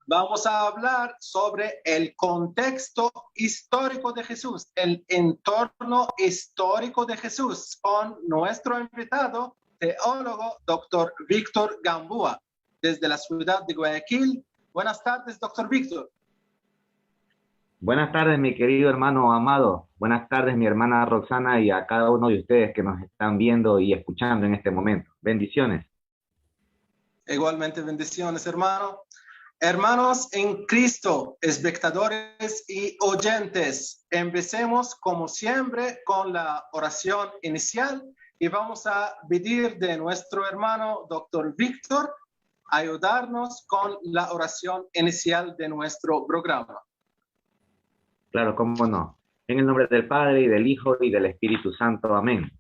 Vamos a hablar sobre el contexto histórico de Jesús, el entorno histórico de Jesús, con nuestro invitado, teólogo, doctor Víctor Gamboa, desde la ciudad de Guayaquil. Buenas tardes, doctor Víctor. Buenas tardes, mi querido hermano amado. Buenas tardes, mi hermana Roxana, y a cada uno de ustedes que nos están viendo y escuchando en este momento. Bendiciones. Igualmente, bendiciones, hermano. Hermanos en Cristo, espectadores y oyentes, empecemos como siempre con la oración inicial y vamos a pedir de nuestro hermano doctor Víctor ayudarnos con la oración inicial de nuestro programa. Claro, cómo no. En el nombre del Padre, y del Hijo, y del Espíritu Santo. Amén.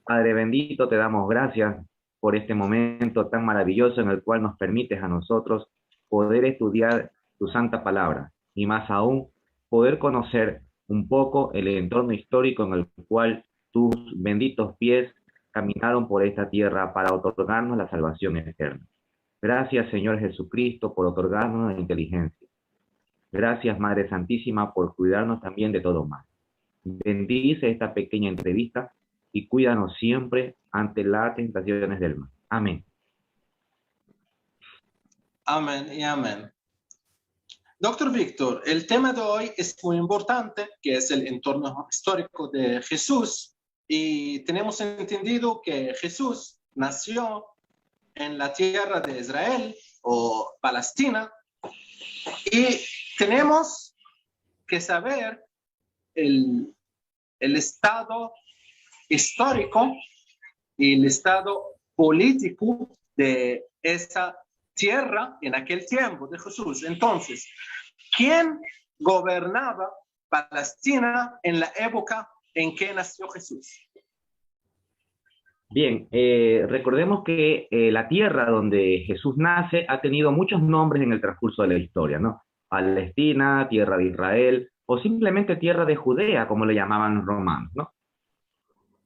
Padre bendito, te damos gracias por este momento tan maravilloso en el cual nos permites a nosotros poder estudiar tu santa palabra, y más aún, poder conocer un poco el entorno histórico en el cual tus benditos pies caminaron por esta tierra para otorgarnos la salvación eterna. Gracias, Señor Jesucristo, por otorgarnos la inteligencia. Gracias, Madre Santísima, por cuidarnos también de todo mal. Bendice esta pequeña entrevista y cuídanos siempre ante las tentaciones del mal. Amén. Amén y amén. Doctor Víctor, el tema de hoy es muy importante, que es el entorno histórico de Jesús, y tenemos entendido que Jesús nació en la tierra de Israel o Palestina, y tenemos que saber el estado histórico y el estado político de esa tierra en aquel tiempo de Jesús. Entonces, ¿quién gobernaba Palestina en la época en que nació Jesús? Bien, recordemos que la tierra donde Jesús nace ha tenido muchos nombres en el transcurso de la historia, ¿no? Palestina, tierra de Israel, o simplemente tierra de Judea, como le llamaban los romanos, ¿no?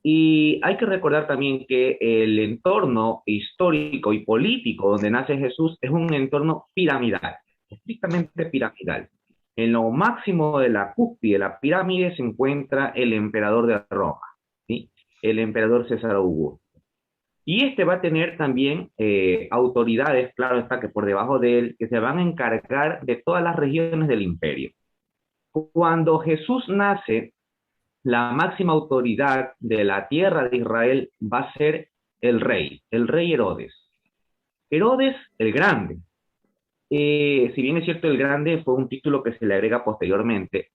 Y hay que recordar también que el entorno histórico y político donde nace Jesús es un entorno piramidal, estrictamente piramidal. En lo máximo de la cúspide de la pirámide se encuentra el emperador de Roma, ¿sí? El emperador César Augusto. Y este va a tener también autoridades, claro está, que por debajo de él, que se van a encargar de todas las regiones del imperio. Cuando Jesús nace, la máxima autoridad de la tierra de Israel va a ser el rey Herodes. Herodes el Grande. Si bien es cierto, el Grande fue un título que se le agrega posteriormente.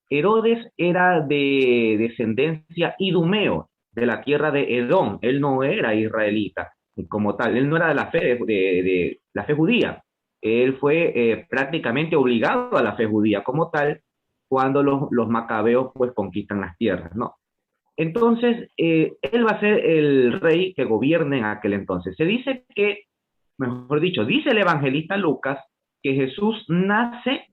Herodes era de descendencia idumeo, de la tierra de Edom. Él no era israelita como tal, él no era de la fe, de la fe judía. Él fue prácticamente obligado a la fe judía como tal cuando los macabeos pues conquistan las tierras, ¿no? Entonces, él va a ser el rey que gobierne en aquel entonces. Se dice que, mejor dicho, dice el evangelista Lucas que Jesús nace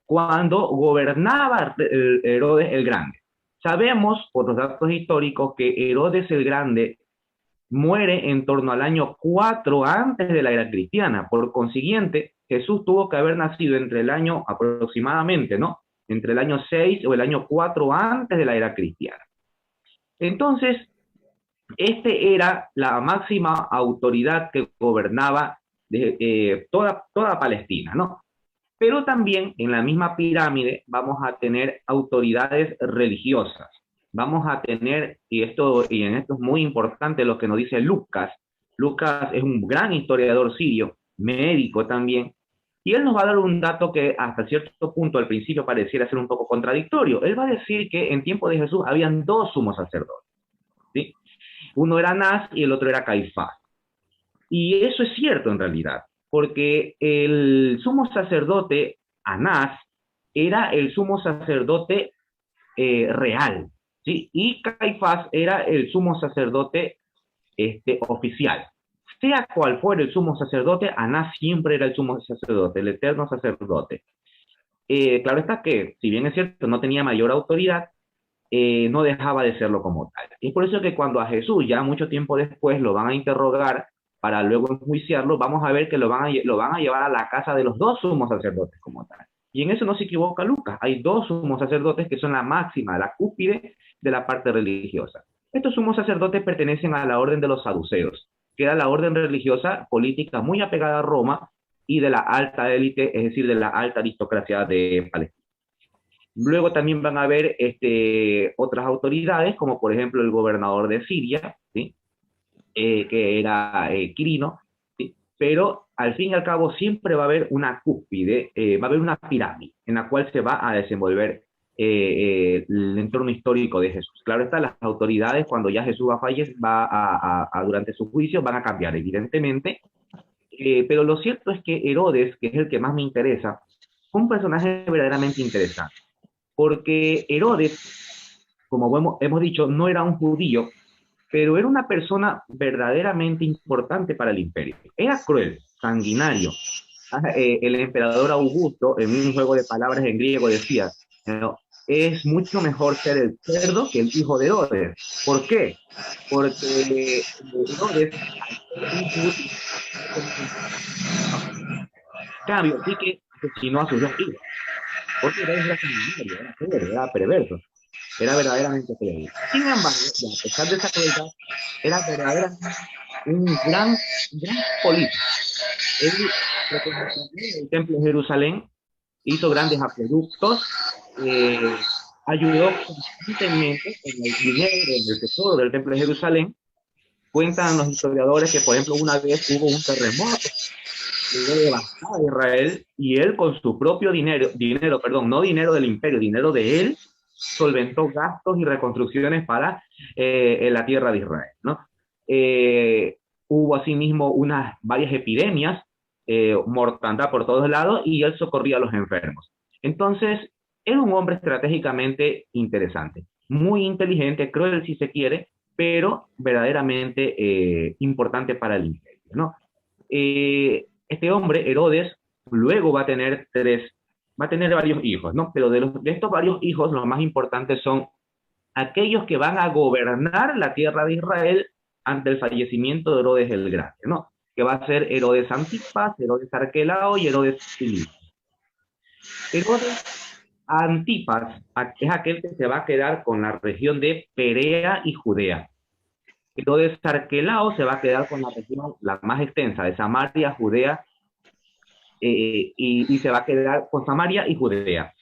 cuando gobernaba Herodes el Grande. Sabemos por los datos históricos que Herodes el Grande muere en torno al año 4 antes de la era cristiana. Por consiguiente, Jesús tuvo que haber nacido entre el año aproximadamente, ¿no? Entre el año 6 o el año 4 antes de la era cristiana. Entonces, este era la máxima autoridad que gobernaba toda Palestina, ¿no? Pero también en la misma pirámide vamos a tener autoridades religiosas. Vamos a tener, y en esto es muy importante lo que nos dice Lucas. Lucas es un gran historiador sirio, médico también, y él nos va a dar un dato que hasta cierto punto al principio pareciera ser un poco contradictorio. Él va a decir que en tiempo de Jesús habían dos sumos sacerdotes, ¿sí? Uno era Anás y el otro era Caifás. Y eso es cierto en realidad, porque el sumo sacerdote Anás era el sumo sacerdote real, ¿sí? Y Caifás era el sumo sacerdote oficial. Sea cual fuera el sumo sacerdote, Anás siempre era el sumo sacerdote, el eterno sacerdote. Claro está que, si bien es cierto, no tenía mayor autoridad, no dejaba de serlo como tal. Y es por eso que cuando a Jesús, ya mucho tiempo después, lo van a interrogar para luego enjuiciarlo, vamos a ver que lo van a llevar a la casa de los dos sumos sacerdotes como tal. Y en eso no se equivoca Lucas. Hay dos sumos sacerdotes que son la máxima, la cúspide de la parte religiosa. Estos sumos sacerdotes pertenecen a la orden de los saduceos, que era la orden religiosa política muy apegada a Roma y de la alta élite, es decir, de la alta aristocracia de Palestina. Luego también van a haber otras autoridades, como por ejemplo el gobernador de Siria, ¿sí? Que era Quirino, ¿sí? Pero al fin y al cabo siempre va a haber una cúspide, va a haber una pirámide en la cual se va a desenvolver el entorno histórico de Jesús. Claro está, las autoridades cuando ya Jesús va a fallecer, durante su juicio van a cambiar, evidentemente, pero lo cierto es que Herodes, que es el que más me interesa, fue un personaje verdaderamente interesante, porque Herodes, como hemos dicho, no era un judío, pero era una persona verdaderamente importante para el imperio. Era cruel, sanguinario. El emperador Augusto, en un juego de palabras en griego, decía, ¿no? Es mucho mejor ser el cerdo que el hijo de Herodes. ¿Por qué? Porque Herodes, cambio, sí que asesinó a sus dos hijos. Porque Herodes era sanguinario, era cruel, era perverso, era verdaderamente cruel. Sin embargo, a pesar de esa crueldad, era verdaderamente un gran político. Él reconstruyó el templo de Jerusalén, hizo grandes acueductos, ayudó constantemente en el dinero, en el tesoro del templo de Jerusalén. Cuentan los historiadores que, por ejemplo, una vez hubo un terremoto que devastaba a Israel y él con su propio perdón, no dinero del imperio, dinero de él, solventó gastos y reconstrucciones para la tierra de Israel, ¿no? Hubo asimismo varias epidemias, mortandad por todos lados, y él socorría a los enfermos. Entonces, era un hombre estratégicamente interesante, muy inteligente, cruel si se quiere, pero verdaderamente importante para el imperio, ¿no? Este hombre, Herodes, luego va a tener varios hijos, ¿no? Pero de estos varios hijos, los más importantes son aquellos que van a gobernar la tierra de Israel ante el fallecimiento de Herodes el Grande, ¿no? Que va a ser Herodes Antipas, Herodes Arquelao y Herodes Filipo. Herodes Antipas es aquel que se va a quedar con la región de Perea y Judea. Herodes Arquelao se va a quedar con la región la más extensa de Samaria, Judea, y se va a quedar con Samaria y Judea.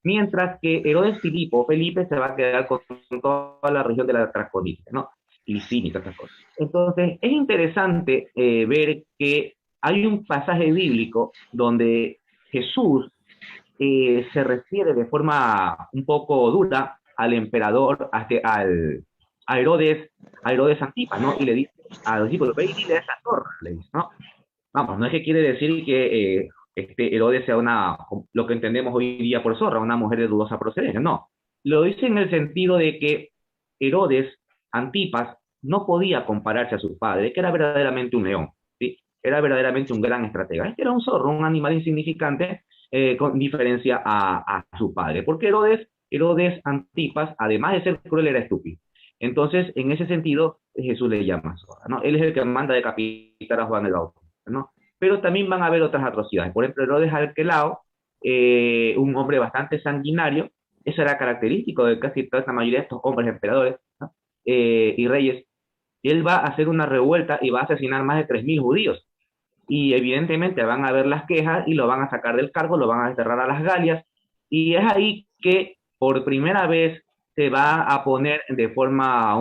Mientras que Herodes Felipe se va a quedar con toda la región de la Traconite, ¿no? Y Siria y todas esas cosas. Entonces, es interesante ver que hay un pasaje bíblico donde Jesús se refiere de forma un poco dura al emperador, a Herodes Antipas, ¿no? Y le dice a los discípulos, ve y dile a esa torre, le dice, ¿no? Vamos, no es que quiere decir que Herodes sea lo que entendemos hoy día por zorra, una mujer de dudosa procedencia, no. Lo dice en el sentido de que Herodes Antipas no podía compararse a su padre, que era verdaderamente un león, ¿sí? Era verdaderamente un gran estratega. Este era un zorro, un animal insignificante, con diferencia a su padre, porque Herodes Antipas, además de ser cruel, era estúpido. Entonces, en ese sentido, Jesús le llama zorra, ¿no? Él es el que manda decapitar a Juan el Bautista, ¿no? Pero también van a haber otras atrocidades. Por ejemplo, Herodes Arquelao, un hombre bastante sanguinario, eso era característico de casi toda la mayoría de estos hombres emperadores, ¿no? Y reyes. Él va a hacer una revuelta y va a asesinar más de 3.000 judíos. Y evidentemente van a ver las quejas y lo van a sacar del cargo, lo van a desterrar a las Galias. Y es ahí que por primera vez se va a poner de forma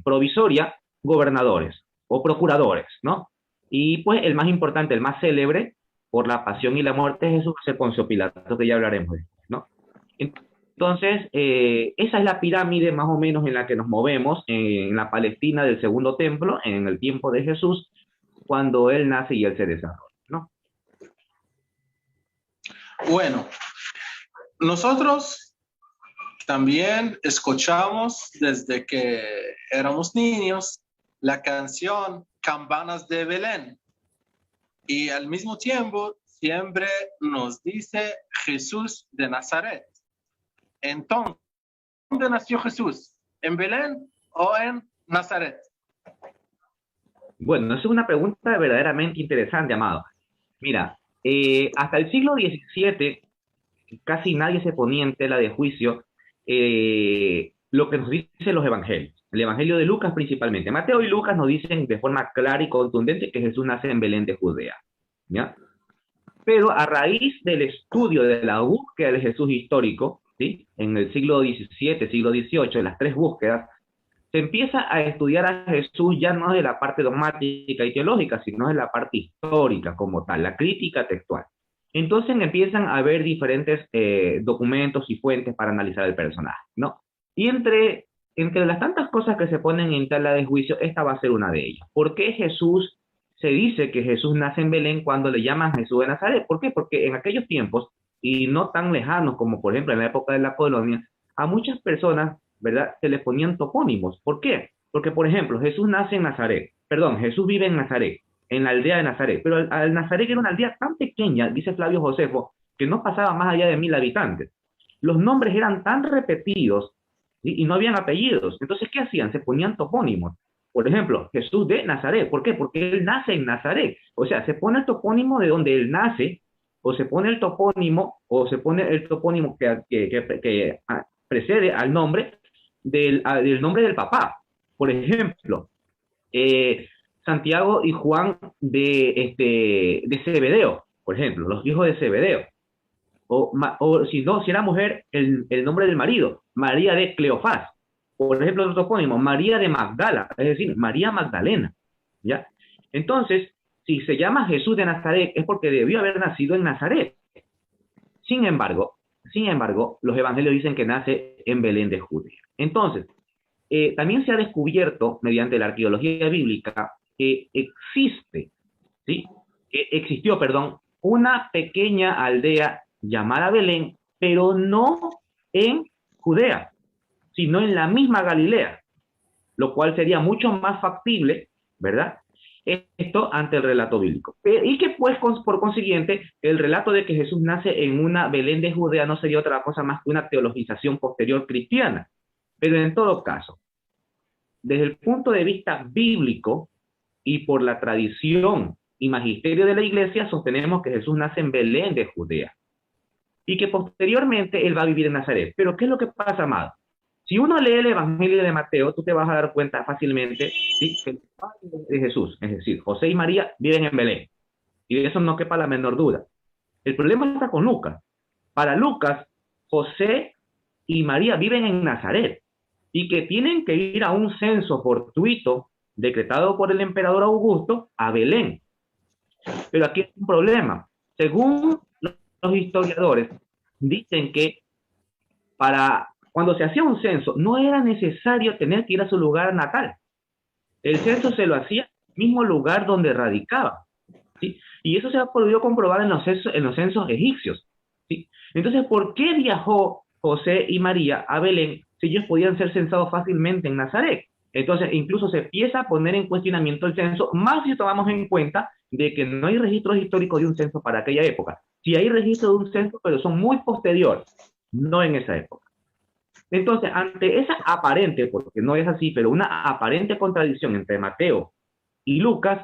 provisoria, gobernadores o procuradores, ¿no? Y pues el más importante, el más célebre, por la pasión y la muerte de Jesús, es Poncio Pilato, que ya hablaremos, ¿no? Entonces, esa es la pirámide más o menos en la que nos movemos en la Palestina del Segundo Templo, en el tiempo de Jesús, cuando él nace y él se desarrolla, ¿no? Bueno, nosotros también escuchamos desde que éramos niños la canción Campanas de Belén y al mismo tiempo siempre nos dice Jesús de Nazaret. Entonces, ¿dónde nació Jesús? ¿En Belén o en Nazaret? Bueno, esa es una pregunta verdaderamente interesante, amado. Mira, hasta el siglo XVII casi nadie se ponía en tela de juicio lo que nos dicen los evangelios. El evangelio de Lucas principalmente. Mateo y Lucas nos dicen de forma clara y contundente que Jesús nace en Belén de Judea. ¿Ya? Pero a raíz del estudio de la búsqueda de Jesús histórico, ¿sí? En el siglo XVII, siglo XVIII, en las tres búsquedas, se empieza a estudiar a Jesús ya no de la parte dogmática y teológica, sino de la parte histórica como tal, la crítica textual. Entonces empiezan a haber diferentes documentos y fuentes para analizar el personaje, ¿no? Y entre las tantas cosas que se ponen en tela de juicio, esta va a ser una de ellas. ¿Por qué Jesús se dice que Jesús nace en Belén cuando le llaman Jesús de Nazaret? ¿Por qué? Porque en aquellos tiempos, y no tan lejanos como por ejemplo en la época de la colonia, a muchas personas, ¿verdad?, se les ponían topónimos. ¿Por qué? Porque, por ejemplo, Jesús nace en Nazaret, perdón, Jesús vive en Nazaret, en la aldea de Nazaret, pero al Nazaret era una aldea tan pequeña, dice Flavio Josefo, que no pasaba más allá de 1000 habitantes. Los nombres eran tan repetidos, ¿sí?, y no habían apellidos. Entonces, ¿qué hacían? Se ponían topónimos. Por ejemplo, Jesús de Nazaret. ¿Por qué? Porque él nace en Nazaret. O sea, se pone el topónimo de donde él nace, o se pone el topónimo, que precede al nombre del nombre del papá. Por ejemplo, Santiago y Juan de Zebedeo, por ejemplo, los hijos de Zebedeo. O si no, si era mujer, el nombre del marido, María de Cleofás. Por ejemplo, otro topónimo, María de Magdala, es decir, María Magdalena. ¿Ya? Entonces, si se llama Jesús de Nazaret, es porque debió haber nacido en Nazaret. Sin embargo, los evangelios dicen que nace en Belén de Judea. Entonces, también se ha descubierto, mediante la arqueología bíblica, que ¿sí? Existió, perdón, una pequeña aldea llamada Belén, pero no en Judea, sino en la misma Galilea, lo cual sería mucho más factible, ¿verdad?, esto ante el relato bíblico. Y que pues por consiguiente el relato de que Jesús nace en una Belén de Judea no sería otra cosa más que una teologización posterior cristiana. Pero en todo caso, desde el punto de vista bíblico y por la tradición y magisterio de la iglesia, sostenemos que Jesús nace en Belén de Judea y que posteriormente él va a vivir en Nazaret. Pero ¿qué es lo que pasa, amado? Si uno lee el Evangelio de Mateo, tú te vas a dar cuenta fácilmente, ¿sí?, que el padre de Jesús, es decir, José y María, viven en Belén. Y de eso no quepa la menor duda. El problema está con Lucas. Para Lucas, José y María viven en Nazaret y que tienen que ir a un censo fortuito decretado por el emperador Augusto a Belén. Pero aquí hay un problema. Según los historiadores, dicen que cuando se hacía un censo, no era necesario tener que ir a su lugar natal. El censo se lo hacía en el mismo lugar donde radicaba, ¿sí? Y eso se ha podido comprobar en los censos egipcios, ¿sí? Entonces, ¿por qué viajó José y María a Belén si ellos podían ser censados fácilmente en Nazaret? Entonces, incluso se empieza a poner en cuestionamiento el censo, más si tomamos en cuenta de que no hay registros históricos de un censo para aquella época. Sí hay registros de un censo, pero son muy posteriores, no en esa época. Entonces, ante esa aparente, porque no es así, pero una aparente contradicción entre Mateo y Lucas,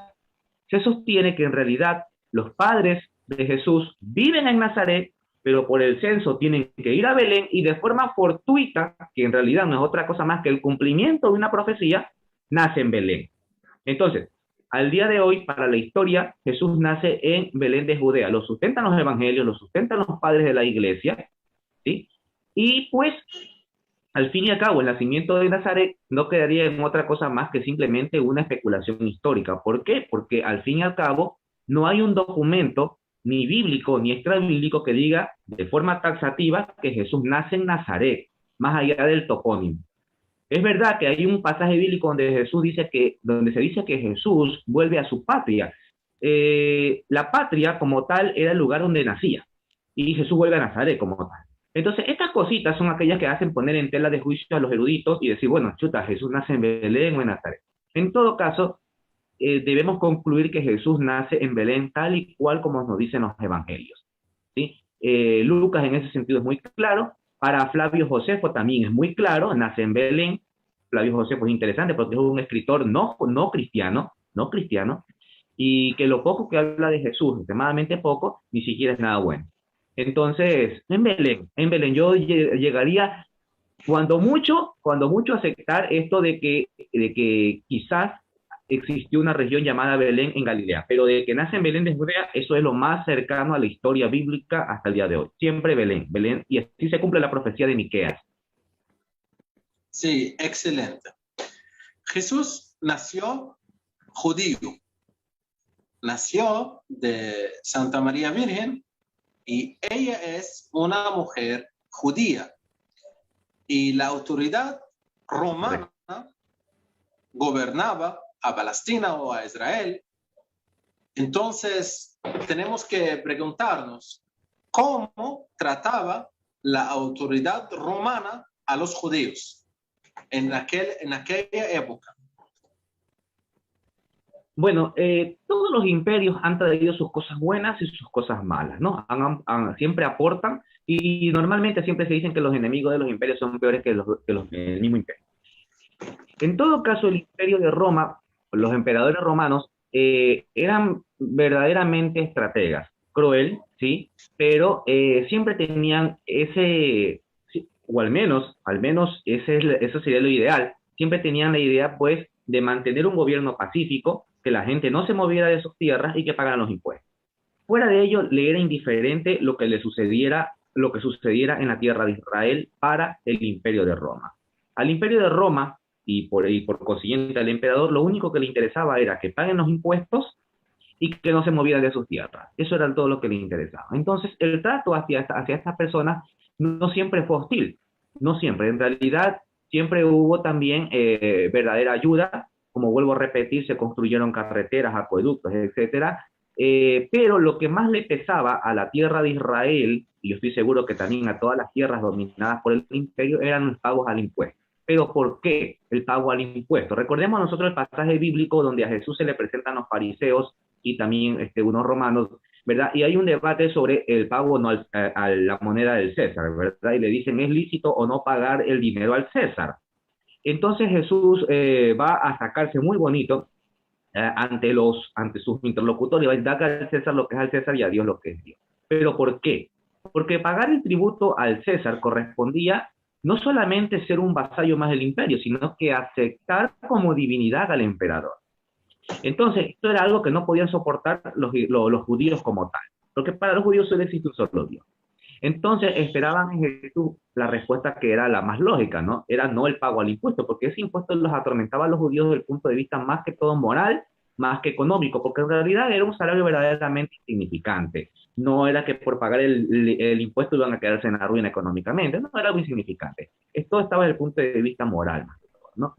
se sostiene que en realidad los padres de Jesús viven en Nazaret, pero por el censo tienen que ir a Belén y de forma fortuita, que en realidad no es otra cosa más que el cumplimiento de una profecía, nace en Belén. Entonces, al día de hoy, para la historia, Jesús nace en Belén de Judea. Lo sustentan los evangelios, lo sustentan los padres de la iglesia, ¿sí? Y pues, al fin y al cabo, el nacimiento de Nazaret no quedaría en otra cosa más que simplemente una especulación histórica. ¿Por qué? Porque al fin y al cabo no hay un documento ni bíblico ni extrabíblico que diga de forma taxativa que Jesús nace en Nazaret, más allá del topónimo. Es verdad que hay un pasaje bíblico donde se dice que Jesús vuelve a su patria. La patria como tal era el lugar donde nacía y Jesús vuelve a Nazaret como tal. Entonces, estas cositas son aquellas que hacen poner en tela de juicio a los eruditos y decir, bueno, chuta, Jesús nace en Belén o en Nazaret. En todo caso, debemos concluir que Jesús nace en Belén tal y cual como nos dicen los evangelios, ¿sí? Lucas en ese sentido es muy claro. Para Flavio Josefo también es muy claro, nace en Belén. Flavio Josefo es interesante porque es un escritor no cristiano, no cristiano, y que lo poco que habla de Jesús, extremadamente poco, ni siquiera es nada bueno. Entonces, en Belén yo llegaría cuando mucho aceptar esto de que quizás existió una región llamada Belén en Galilea, pero de que nace en Belén de Judea, eso es lo más cercano a la historia bíblica hasta el día de hoy. Siempre Belén, Belén, y así se cumple la profecía de Miqueas. Sí, excelente. Jesús nació judío, nació de Santa María Virgen y ella es una mujer judía. Y la autoridad romana gobernaba a Palestina o a Israel. Entonces, tenemos que preguntarnos cómo trataba la autoridad romana a los judíos en aquella época. Bueno, todos los imperios han traído sus cosas buenas y sus cosas malas, ¿no? Siempre aportan y normalmente siempre se dicen que los enemigos de los imperios son peores que el mismo imperio. En todo caso, el imperio de Roma, los emperadores romanos, eran verdaderamente estrategas, cruel, sí, pero siempre tenían ese, sí, o al menos eso sería lo ideal, siempre tenían la idea, pues, de mantener un gobierno pacífico, que la gente no se moviera de sus tierras y que pagaran los impuestos. Fuera de ello, le era indiferente lo que sucediera en la tierra de Israel para el imperio de Roma. Al imperio de Roma, y por consiguiente al emperador, lo único que le interesaba era que paguen los impuestos y que no se movieran de sus tierras. Eso era todo lo que le interesaba. Entonces, el trato hacia estas personas no siempre fue hostil, no siempre. En realidad, siempre hubo también verdadera ayuda, como vuelvo a repetir, se construyeron carreteras, acueductos, etcétera. Pero lo que más le pesaba a la tierra de Israel, y yo estoy seguro que también a todas las tierras dominadas por el imperio, eran los pagos al impuesto. Pero ¿por qué el pago al impuesto? Recordemos nosotros el pasaje bíblico donde a Jesús se le presentan los fariseos y también unos romanos, ¿verdad? Y hay un debate sobre el pago no a la moneda del César, ¿verdad? Y le dicen, ¿es lícito o no pagar el dinero al César? Entonces Jesús va a sacarse muy bonito ante sus interlocutores, y va a dar al César lo que es al César y a Dios lo que es Dios. ¿Pero por qué? Porque pagar el tributo al César correspondía no solamente ser un vasallo más del imperio, sino que aceptar como divinidad al emperador. Entonces, esto era algo que no podían soportar los judíos como tal, porque para los judíos solo existe un solo Dios. Entonces, esperaban en Jesús la respuesta que era la más lógica, ¿no? Era no el pago al impuesto, porque ese impuesto los atormentaba a los judíos desde el punto de vista más que todo moral, más que económico, porque en realidad era un salario verdaderamente insignificante. No era que por pagar el impuesto iban a quedarse en la ruina económicamente, no, era algo insignificante. Esto estaba desde el punto de vista moral, más que todo, ¿no?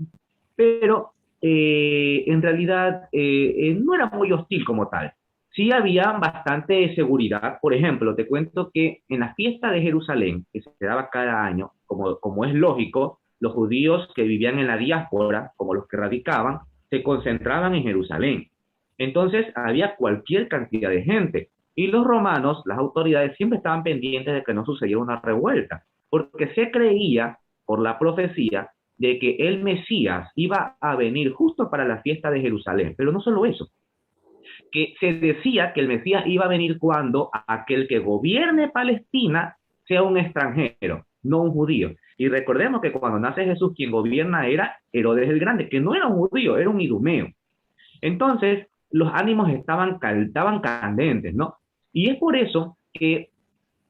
Pero en realidad no era muy hostil como tal. Sí había bastante seguridad. Por ejemplo, te cuento que en la fiesta de Jerusalén, que se daba cada año, como es lógico, los judíos que vivían en la diáspora, como los que radicaban, se concentraban en Jerusalén. Entonces había cualquier cantidad de gente. Y los romanos, las autoridades, siempre estaban pendientes de que no sucediera una revuelta, porque se creía, por la profecía, de que el Mesías iba a venir justo para la fiesta de Jerusalén. Pero no solo eso, que se decía que el Mesías iba a venir cuando aquel que gobierne Palestina sea un extranjero, no un judío. Y recordemos que cuando nace Jesús, quien gobierna era Herodes el Grande, que no era un judío, era un idumeo. Entonces, los ánimos estaban candentes, ¿no? Y es por eso que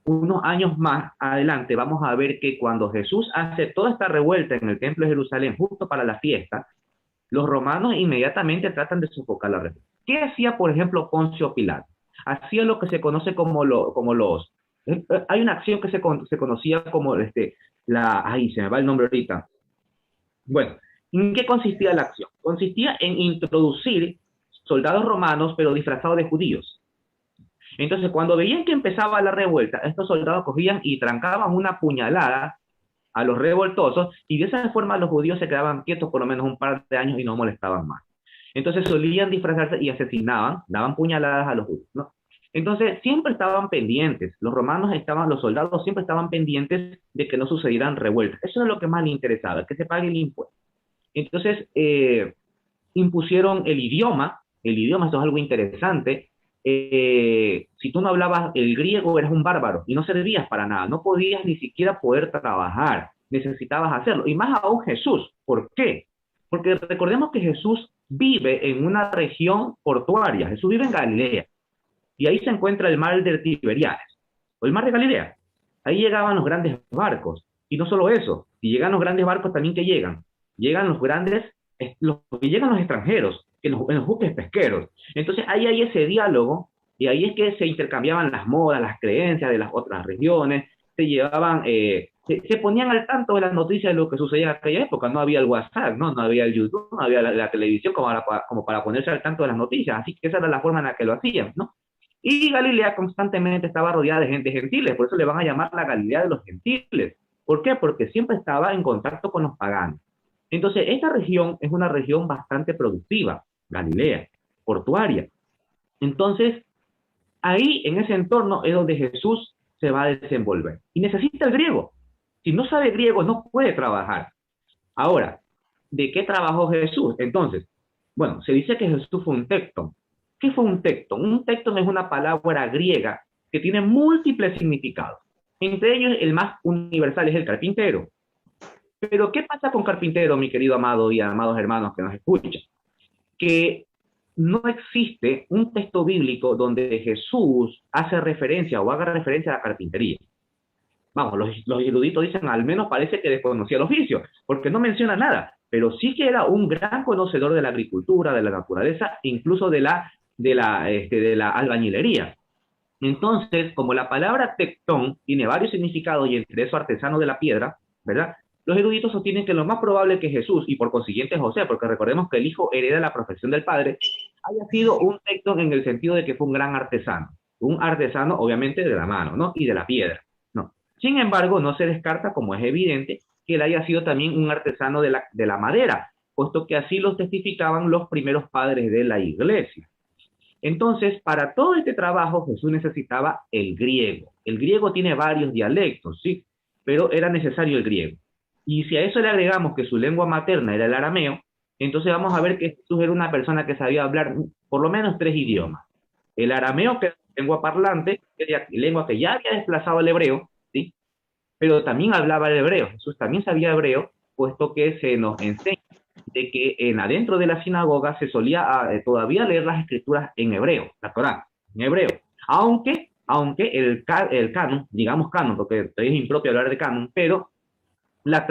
unos años más adelante vamos a ver que cuando Jesús hace toda esta revuelta en el templo de Jerusalén, justo para la fiesta, los romanos inmediatamente tratan de sofocar la revuelta. ¿Qué hacía, por ejemplo, Poncio Pilato? Hacía lo que se conoce como los... hay una acción que se conocía como ay, se me va el nombre ahorita. Bueno, ¿en qué consistía la acción? Consistía en introducir soldados romanos, pero disfrazados de judíos. Entonces, cuando veían que empezaba la revuelta, estos soldados cogían y trancaban una puñalada a los revoltosos, y de esa forma los judíos se quedaban quietos por lo menos un par de años y no molestaban más. Entonces solían disfrazarse y asesinaban, daban puñaladas a los judíos, ¿no? Entonces siempre estaban pendientes, los soldados siempre estaban pendientes de que no sucedieran revueltas. Eso es lo que más les interesaba, que se pague el impuesto. Entonces, impusieron el idioma, esto es algo interesante. Si tú no hablabas el griego, eras un bárbaro y no servías para nada, no podías ni siquiera poder trabajar, necesitabas hacerlo, y más aún Jesús. ¿Por qué? Porque recordemos que Jesús vive en una región portuaria, Jesús vive en Galilea, y ahí se encuentra el mar de Tiberíades, o el mar de Galilea. Ahí llegaban los grandes barcos, y no solo eso, si llegan los grandes barcos también que llegan los grandes, llegan los extranjeros, en los buques pesqueros. Entonces ahí hay ese diálogo, y ahí es que se intercambiaban las modas, las creencias de las otras regiones, se llevaban, se ponían al tanto de las noticias de lo que sucedía en aquella época. No había el WhatsApp, no había el YouTube, no había la televisión como para ponerse al tanto de las noticias, así que esa era la forma en la que lo hacían, ¿no? Y Galilea constantemente estaba rodeada de gente gentiles, por eso le van a llamar la Galilea de los gentiles. ¿Por qué? Porque siempre estaba en contacto con los paganos. Entonces, esta región es una región bastante productiva, Galilea, portuaria. Entonces, ahí, en ese entorno, es donde Jesús se va a desenvolver. Y necesita el griego. Si no sabe griego, no puede trabajar. Ahora, ¿de qué trabajó Jesús? Entonces, bueno, se dice que Jesús fue un tecton. ¿Qué fue un tecton? Un tecton es una palabra griega que tiene múltiples significados. Entre ellos, el más universal es el carpintero. Pero, ¿qué pasa con carpintero, mi querido amado y amados hermanos que nos escuchan? Que no existe un texto bíblico donde Jesús hace referencia o haga referencia a la carpintería. Vamos, los eruditos dicen, al menos parece que desconocía el oficio, porque no menciona nada, pero sí que era un gran conocedor de la agricultura, de la naturaleza, incluso de la albañilería. Entonces, como la palabra tectón tiene varios significados y entre eso artesano de la piedra, ¿verdad? Los eruditos sostienen que lo más probable es que Jesús, y por consiguiente José, porque recordemos que el hijo hereda la profesión del padre, haya sido un tectón en el sentido de que fue un gran artesano. Un artesano, obviamente, de la mano, ¿no? Y de la piedra, ¿no? Sin embargo, no se descarta, como es evidente, que él haya sido también un artesano de la madera, puesto que así lo testificaban los primeros padres de la iglesia. Entonces, para todo este trabajo, Jesús necesitaba el griego. El griego tiene varios dialectos, sí, pero era necesario el griego. Y si a eso le agregamos que su lengua materna era el arameo, entonces vamos a ver que Jesús era una persona que sabía hablar por lo menos 3 idiomas. El arameo, que es lengua parlante, lengua que ya había desplazado al hebreo, ¿sí? Pero también hablaba el hebreo. Jesús también sabía hebreo, puesto que se nos enseña de que adentro de la sinagoga se solía todavía leer las escrituras en hebreo, la Torá, en hebreo. Aunque el canon, digamos canon, porque es impropio hablar de canon, pero las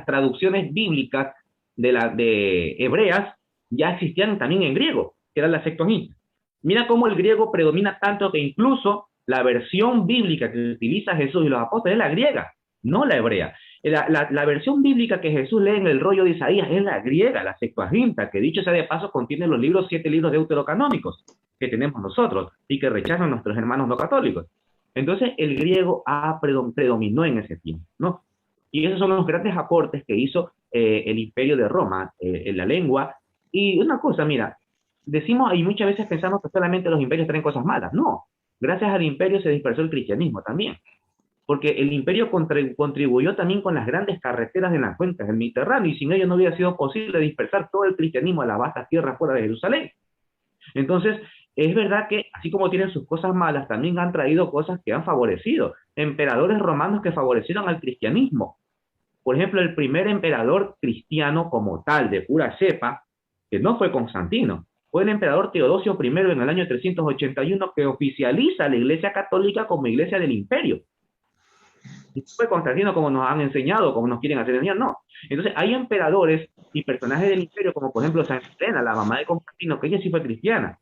traducciones bíblicas de hebreas ya existían también en griego, que era la Septuaginta. Mira cómo el griego predomina tanto que incluso la versión bíblica que utiliza Jesús y los apóstoles es la griega, no la hebrea. La versión bíblica que Jesús lee en el rollo de Isaías es la griega, la Septuaginta, que dicho sea de paso contiene los 7 libros deuterocanónicos que tenemos nosotros y que rechazan nuestros hermanos no católicos. Entonces el griego predominó en ese tiempo, ¿no? Y esos son los grandes aportes que hizo el Imperio de Roma en la lengua. Y una cosa, mira, decimos y muchas veces pensamos que solamente los imperios traen cosas malas. No, gracias al imperio se dispersó el cristianismo también, porque el imperio contribuyó también con las grandes carreteras de las cuencas del Mediterráneo, y sin ello no hubiera sido posible dispersar todo el cristianismo a las vastas tierras fuera de Jerusalén. Entonces, es verdad que así como tienen sus cosas malas, también han traído cosas que han favorecido. Emperadores romanos que favorecieron al cristianismo. Por ejemplo, el primer emperador cristiano como tal, de pura cepa, que no fue Constantino, fue el emperador Teodosio I en el año 381, que oficializa a la Iglesia Católica como iglesia del imperio. Y fue Constantino como nos han enseñado, como nos quieren hacer enseñar, no. Entonces hay emperadores y personajes del imperio, como por ejemplo Santa Elena, la mamá de Constantino, que ella sí fue cristiana,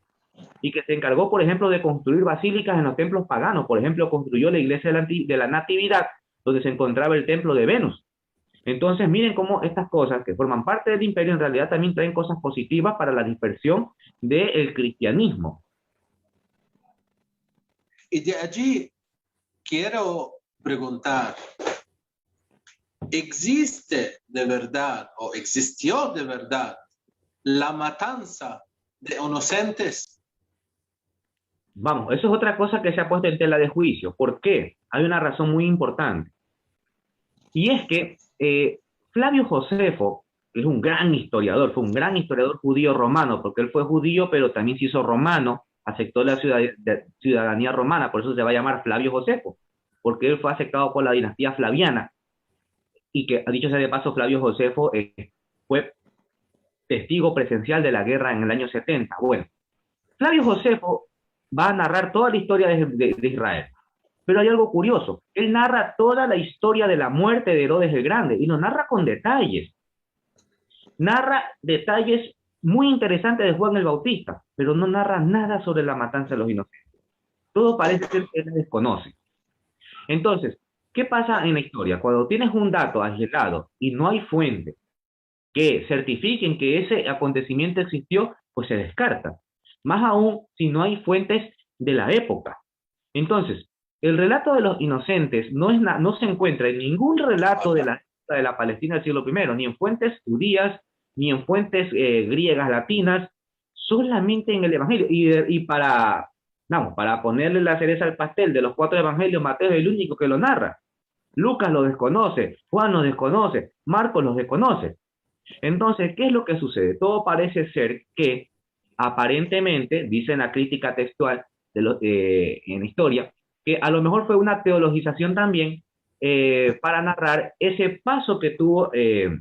y que se encargó, por ejemplo, de construir basílicas en los templos paganos. Por ejemplo, construyó la iglesia de la Natividad, donde se encontraba el templo de Venus. Entonces, miren cómo estas cosas que forman parte del imperio en realidad también traen cosas positivas para la dispersión del cristianismo. Y de allí quiero preguntar, ¿existe de verdad o existió de verdad la matanza de inocentes? Vamos, eso es otra cosa que se ha puesto en tela de juicio. ¿Por qué? Hay una razón muy importante. Y es que Flavio Josefo es un gran historiador, fue un gran historiador judío romano, porque él fue judío, pero también se hizo romano, aceptó la ciudadanía romana, por eso se va a llamar Flavio Josefo, porque él fue aceptado por la dinastía flaviana, y que, dicho sea de paso, Flavio Josefo fue testigo presencial de la guerra en el año 70. Bueno, Flavio Josefo va a narrar toda la historia de Israel. Pero hay algo curioso. Él narra toda la historia de la muerte de Herodes el Grande y lo narra con detalles. Narra detalles muy interesantes de Juan el Bautista, pero no narra nada sobre la matanza de los inocentes. Todo parece que él desconoce. Entonces, ¿qué pasa en la historia? Cuando tienes un dato aislado y no hay fuente que certifiquen que ese acontecimiento existió, pues se descarta. Más aún si no hay fuentes de la época. Entonces, el relato de los inocentes no se encuentra en ningún relato de la Palestina del siglo I, ni en fuentes judías, ni en fuentes griegas, latinas, solamente en el Evangelio. Y para ponerle la cereza al pastel de los 4 evangelios, Mateo es el único que lo narra. Lucas lo desconoce, Juan lo desconoce, Marcos los desconoce. Entonces, ¿qué es lo que sucede? Todo parece ser que, aparentemente, dice en la crítica textual en historia, que a lo mejor fue una teologización también para narrar ese paso que tuvo, ese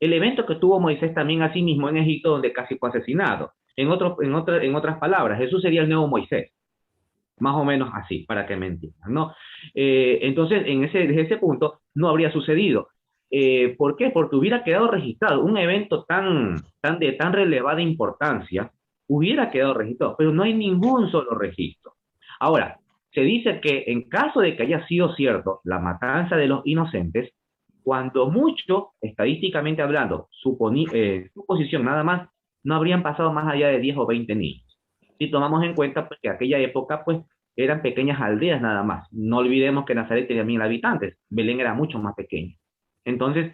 evento que tuvo Moisés también a sí mismo en Egipto, donde casi fue asesinado. En otras palabras, Jesús sería el nuevo Moisés. Más o menos así, para que me entiendan, ¿no? Entonces, desde ese punto, no habría sucedido. ¿Por qué? Porque hubiera quedado registrado. Un evento de tan relevada importancia hubiera quedado registrado, pero no hay ningún solo registro. Ahora, se dice que en caso de que haya sido cierto la matanza de los inocentes, cuando mucho, estadísticamente hablando, suposición nada más, no habrían pasado más allá de 10 o 20 niños. Si tomamos en cuenta pues, que aquella época pues, eran pequeñas aldeas nada más. No olvidemos que Nazaret tenía 1000 habitantes, Belén era mucho más pequeño. Entonces,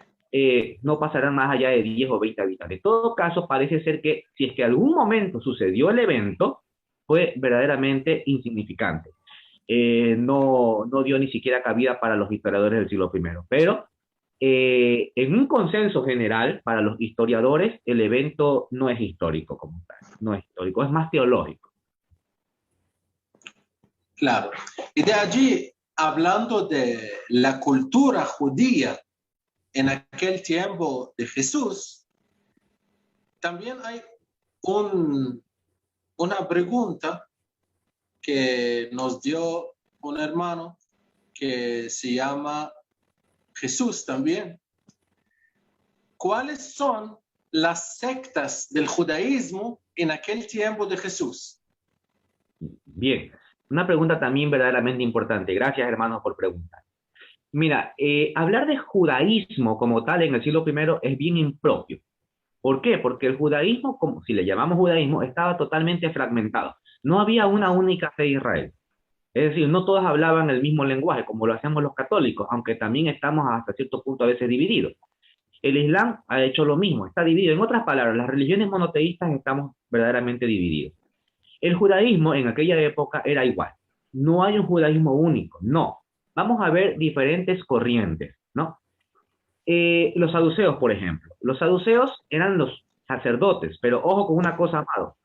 no pasarán más allá de 10 o 20 habitantes. En todo caso, parece ser que si es que algún momento sucedió el evento, fue verdaderamente insignificante. No dio ni siquiera cabida para los historiadores del siglo I. Pero en un consenso general, para los historiadores, el evento no es histórico como tal. No es histórico, es más teológico. Claro. Y de allí, hablando de la cultura judía en aquel tiempo de Jesús, también hay una pregunta que nos dio un hermano que se llama Jesús también. ¿Cuáles son las sectas del judaísmo en aquel tiempo de Jesús? Bien, una pregunta también verdaderamente importante. Gracias, hermanos, por preguntar. Mira, hablar de judaísmo como tal en el siglo I es bien impropio. ¿Por qué? Porque el judaísmo, como si le llamamos judaísmo, estaba totalmente fragmentado. No había una única fe de Israel. Es decir, no todos hablaban el mismo lenguaje, como lo hacemos los católicos, aunque también estamos hasta cierto punto a veces divididos. El Islam ha hecho lo mismo, está dividido. En otras palabras, las religiones monoteístas estamos verdaderamente divididos. El judaísmo en aquella época era igual. No hay un judaísmo único, no. Vamos a ver diferentes corrientes, ¿no? Los saduceos, por ejemplo. Los saduceos eran los sacerdotes, pero ojo con una cosa, amado.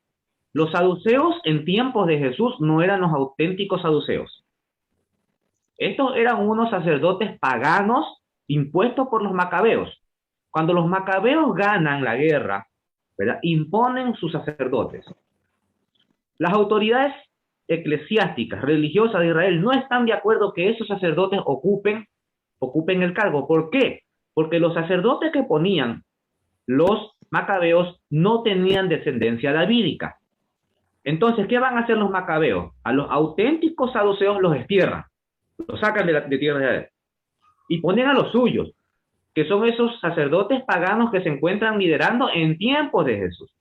Los saduceos en tiempos de Jesús no eran los auténticos saduceos. Estos eran unos sacerdotes paganos impuestos por los macabeos. Cuando los macabeos ganan la guerra, ¿verdad?, imponen sus sacerdotes. Las autoridades eclesiásticas, religiosas de Israel no están de acuerdo que esos sacerdotes ocupen el cargo. ¿Por qué? Porque los sacerdotes que ponían los macabeos no tenían descendencia davídica. Entonces, ¿qué van a hacer los macabeos? A los auténticos saduceos los destierran, los sacan de tierra de Israel y ponen a los suyos, que son esos sacerdotes paganos que se encuentran liderando en tiempos de Jesús.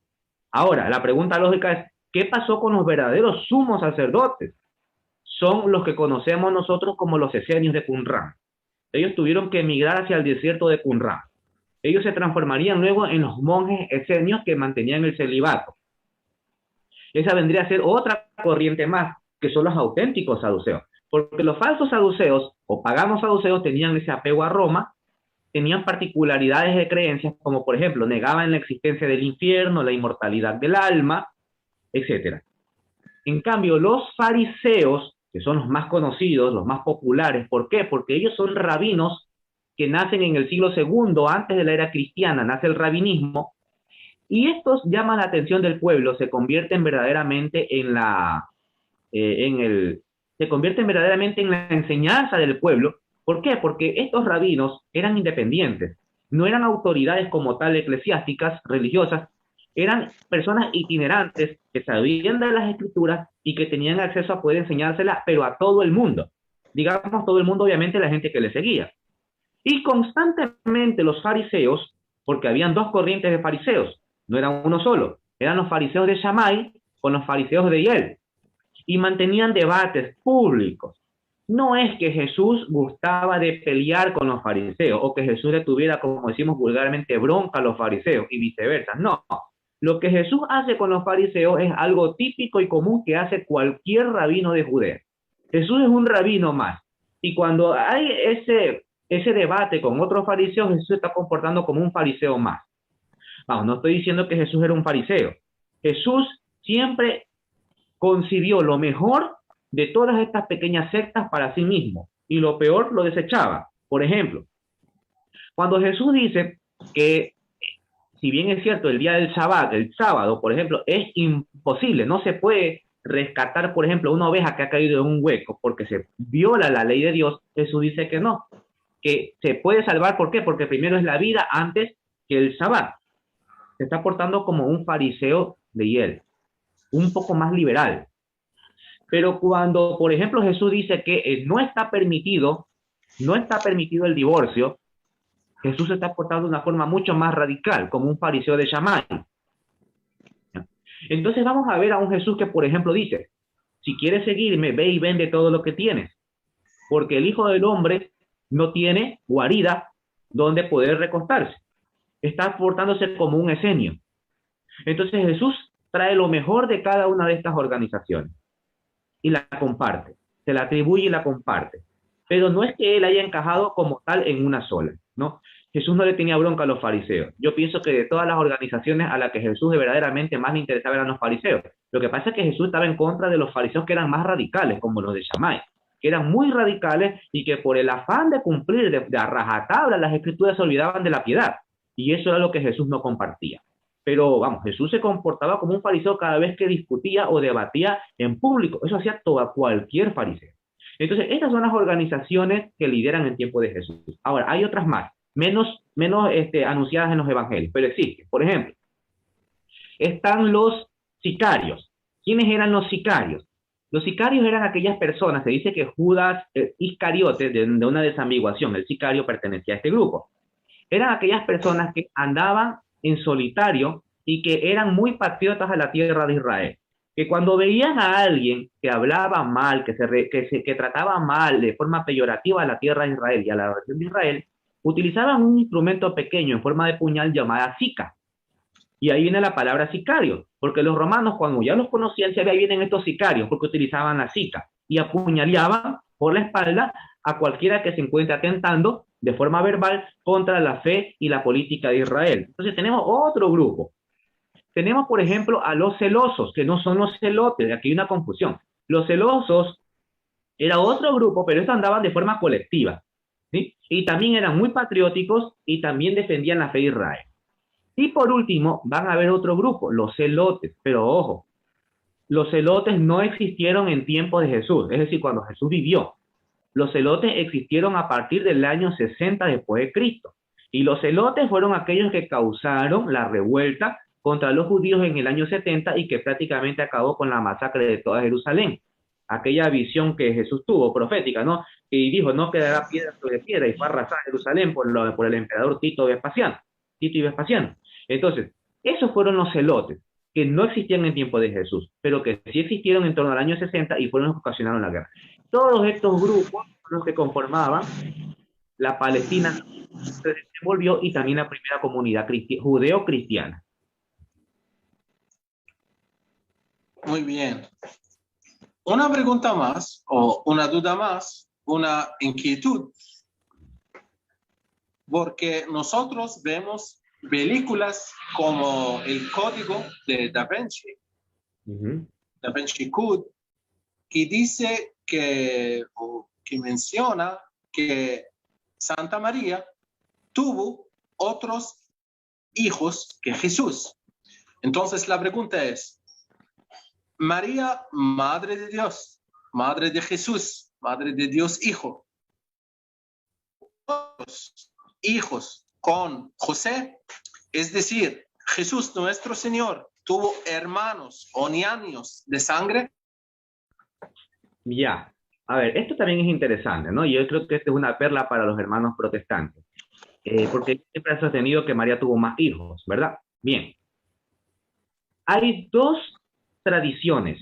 Ahora, la pregunta lógica es, ¿qué pasó con los verdaderos sumos sacerdotes? Son los que conocemos nosotros como los esenios de Qumran. Ellos tuvieron que emigrar hacia el desierto de Qumran. Ellos se transformarían luego en los monjes esenios que mantenían el celibato. Esa vendría a ser otra corriente más, que son los auténticos saduceos. Porque los falsos saduceos o paganos saduceos tenían ese apego a Roma tenían particularidades de creencias, como por ejemplo, negaban la existencia del infierno, la inmortalidad del alma, etcétera. En cambio, los fariseos, que son los más conocidos, los más populares, ¿por qué? Porque ellos son rabinos que nacen en el siglo segundo, antes de la era cristiana, nace el rabinismo, y estos llaman la atención del pueblo, se convierten verdaderamente se convierten verdaderamente en la enseñanza del pueblo. ¿Por qué? Porque estos rabinos eran independientes, no eran autoridades como tal eclesiásticas, religiosas, eran personas itinerantes que sabían de las escrituras y que tenían acceso a poder enseñárselas, pero a todo el mundo. Digamos, todo el mundo, obviamente, la gente que le seguía. Y constantemente los fariseos, porque habían dos corrientes de fariseos, no eran uno solo, eran los fariseos de Shammai con los fariseos de Hiel, y mantenían debates públicos. No es que Jesús gustaba de pelear con los fariseos o que Jesús le tuviera, como decimos vulgarmente, bronca a los fariseos y viceversa. No. Lo que Jesús hace con los fariseos es algo típico y común que hace cualquier rabino de Judea. Jesús es un rabino más. Y cuando hay ese debate con otros fariseos, Jesús se está comportando como un fariseo más. Vamos, no estoy diciendo que Jesús era un fariseo. Jesús siempre concibió lo mejor de todas estas pequeñas sectas para sí mismo y lo peor lo desechaba. Por ejemplo, cuando Jesús dice que, si bien es cierto, el día del Shabbat, el sábado, por ejemplo, es imposible, no se puede rescatar, por ejemplo, una oveja que ha caído en un hueco porque se viola la ley de Dios, Jesús dice que no, que se puede salvar. ¿Por qué? Porque primero es la vida antes que el Shabbat. Se está portando como un fariseo de Hiel, un poco más liberal. Pero cuando, por ejemplo, Jesús dice que no está permitido el divorcio, Jesús se está portando de una forma mucho más radical, como un fariseo de Shammai. Entonces vamos a ver a un Jesús que, por ejemplo, dice, si quieres seguirme, ve y vende todo lo que tienes, porque el Hijo del Hombre no tiene guarida donde poder recostarse. Está portándose como un esenio. Entonces Jesús trae lo mejor de cada una de estas organizaciones y la comparte, se la atribuye y la comparte. Pero no es que él haya encajado como tal en una sola, ¿no? Jesús no le tenía bronca a los fariseos. Yo pienso que de todas las organizaciones a las que Jesús de verdaderamente más le interesaba eran los fariseos. Lo que pasa es que Jesús estaba en contra de los fariseos que eran más radicales, como los de Shammai, que eran muy radicales y que por el afán de cumplir de a rajatabla las escrituras se olvidaban de la piedad. Y eso era lo que Jesús no compartía. Pero vamos, Jesús se comportaba como un fariseo cada vez que discutía o debatía en público. Eso hacía cualquier fariseo. Entonces, estas son las organizaciones que lideran en tiempo de Jesús. Ahora, hay otras más, menos anunciadas en los evangelios, pero existen. Por ejemplo, están los sicarios. ¿Quiénes eran los sicarios? Los sicarios eran aquellas personas, se dice que Judas Iscariote, de una desambiguación, el sicario pertenecía a este grupo. Eran aquellas personas que andaban en solitario y que eran muy patriotas a la tierra de Israel, que cuando veían a alguien que hablaba mal, que trataba mal de forma peyorativa a la tierra de Israel y a la región de Israel, utilizaban un instrumento pequeño en forma de puñal llamada sica. Y ahí viene la palabra sicario, porque los romanos, cuando ya los conocían, se vienen estos sicarios, porque utilizaban la sica y apuñaleaban por la espalda a cualquiera que se encuentre atentando de forma verbal contra la fe y la política de Israel. Entonces tenemos otro grupo. Tenemos, por ejemplo, a los celosos, que no son los celotes, aquí hay una confusión. Los celosos era otro grupo, pero estos andaban de forma colectiva, ¿sí? Y también eran muy patrióticos y también defendían la fe de Israel. Y por último, van a haber otro grupo, los celotes, pero ojo, los celotes no existieron en tiempo de Jesús, es decir, cuando Jesús vivió. Los celotes existieron a partir del año 60 después de Cristo. Y los celotes fueron aquellos que causaron la revuelta contra los judíos en el año 70 y que prácticamente acabó con la masacre de toda Jerusalén. Aquella visión que Jesús tuvo, profética, ¿no? Y dijo, no quedará piedra sobre piedra, y fue arrasada Jerusalén por el emperador Tito y Vespasiano. Entonces, esos fueron los celotes, que no existían en tiempo de Jesús, pero que sí existieron en torno al año 60 y fueron los que ocasionaron la guerra. Todos estos grupos son los que conformaban la Palestina se desenvolvió y también la primera comunidad judeo-cristiana. Muy bien. Una pregunta más, o una duda más, una inquietud. porque nosotros vemos películas como El Código de Da Vinci, Da Vinci Code, que dice o que menciona que Santa María tuvo otros hijos que Jesús. Entonces la pregunta es, María, Madre de Dios, Madre de Jesús, Madre de Dios Hijo, hijos con José, es decir, Jesús nuestro Señor tuvo hermanos o ñaños de sangre. Ya, a ver, esto también es interesante, ¿no? Yo creo que esta es una perla para los hermanos protestantes, porque siempre ha sostenido que María tuvo más hijos, ¿verdad? Bien, hay dos tradiciones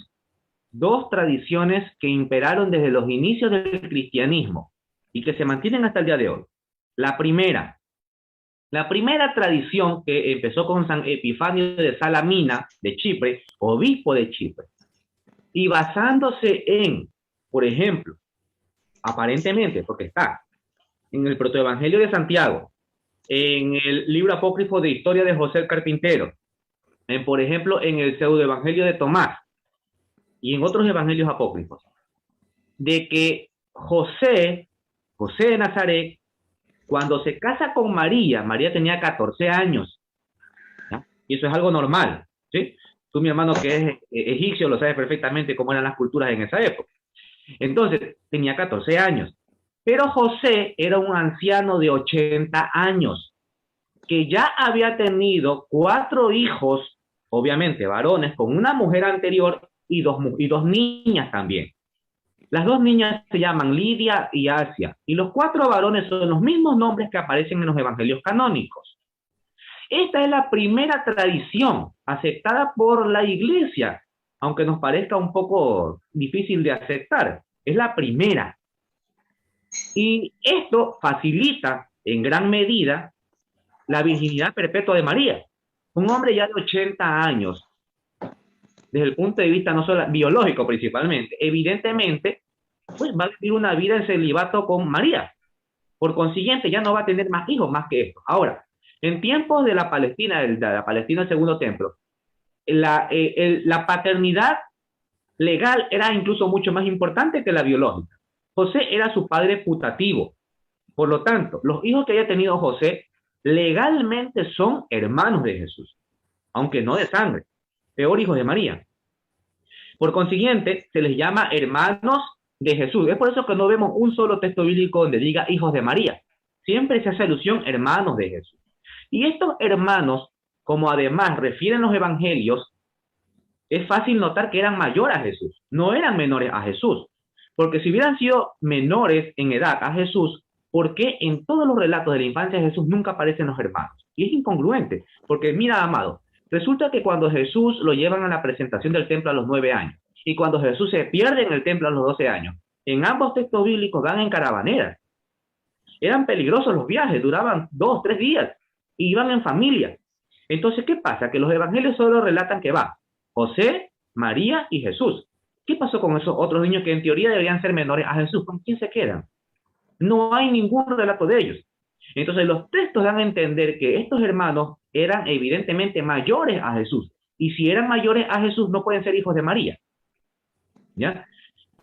que imperaron desde los inicios del cristianismo y que se mantienen hasta el día de hoy. La primera tradición que empezó con San Epifanio de Salamina, de Chipre, obispo de Chipre, y basándose en, por ejemplo, aparentemente, porque está en el protoevangelio de Santiago, en el libro apócrifo de historia de José el Carpintero, por ejemplo, en el pseudoevangelio de Tomás y en otros evangelios apócrifos, de que José de Nazaret, cuando se casa con María, María tenía 14 años, ¿ya? Y eso es algo normal, ¿sí? Tú, mi hermano, que es egipcio, lo sabes perfectamente cómo eran las culturas en esa época. Entonces, tenía 14 años. Pero José era un anciano de 80 años, que ya había tenido 4 hijos, obviamente varones, con una mujer anterior y dos niñas también. Las 2 niñas se llaman Lidia y Asia, y los 4 varones son los mismos nombres que aparecen en los evangelios canónicos. Esta es la primera tradición aceptada por la Iglesia, aunque nos parezca un poco difícil de aceptar. Es la primera. Y esto facilita en gran medida la virginidad perpetua de María. Un hombre ya de 80 años, desde el punto de vista no solo biológico principalmente, evidentemente, pues va a vivir una vida en celibato con María. Por consiguiente, ya no va a tener más hijos más que esto. Ahora, en tiempos de la Palestina del Segundo Templo, la paternidad legal era incluso mucho más importante que la biológica. José era su padre putativo. Por lo tanto, los hijos que haya tenido José legalmente son hermanos de Jesús, aunque no de sangre, peor hijos de María. Por consiguiente, se les llama hermanos de Jesús. Es por eso que no vemos un solo texto bíblico donde diga hijos de María. Siempre se hace alusión hermanos de Jesús. Y estos hermanos, como además refieren los evangelios, es fácil notar que eran mayores a Jesús, no eran menores a Jesús. Porque si hubieran sido menores en edad a Jesús, ¿por qué en todos los relatos de la infancia de Jesús nunca aparecen los hermanos? Y es incongruente, porque mira, amado, resulta que cuando Jesús lo llevan a la presentación del templo a los 9 años, y cuando Jesús se pierde en el templo a los 12 años, en ambos textos bíblicos van en caravaneras. Eran peligrosos los viajes, duraban 2, 3 días, y iban en familia. Entonces, ¿qué pasa? Que los evangelios solo relatan que va José, María y Jesús. ¿Qué pasó con esos otros niños que en teoría deberían ser menores a Jesús? ¿Con quién se quedan? No hay ningún relato de ellos. Entonces los textos dan a entender que estos hermanos eran evidentemente mayores a Jesús. Y si eran mayores a Jesús, no pueden ser hijos de María. ¿Ya?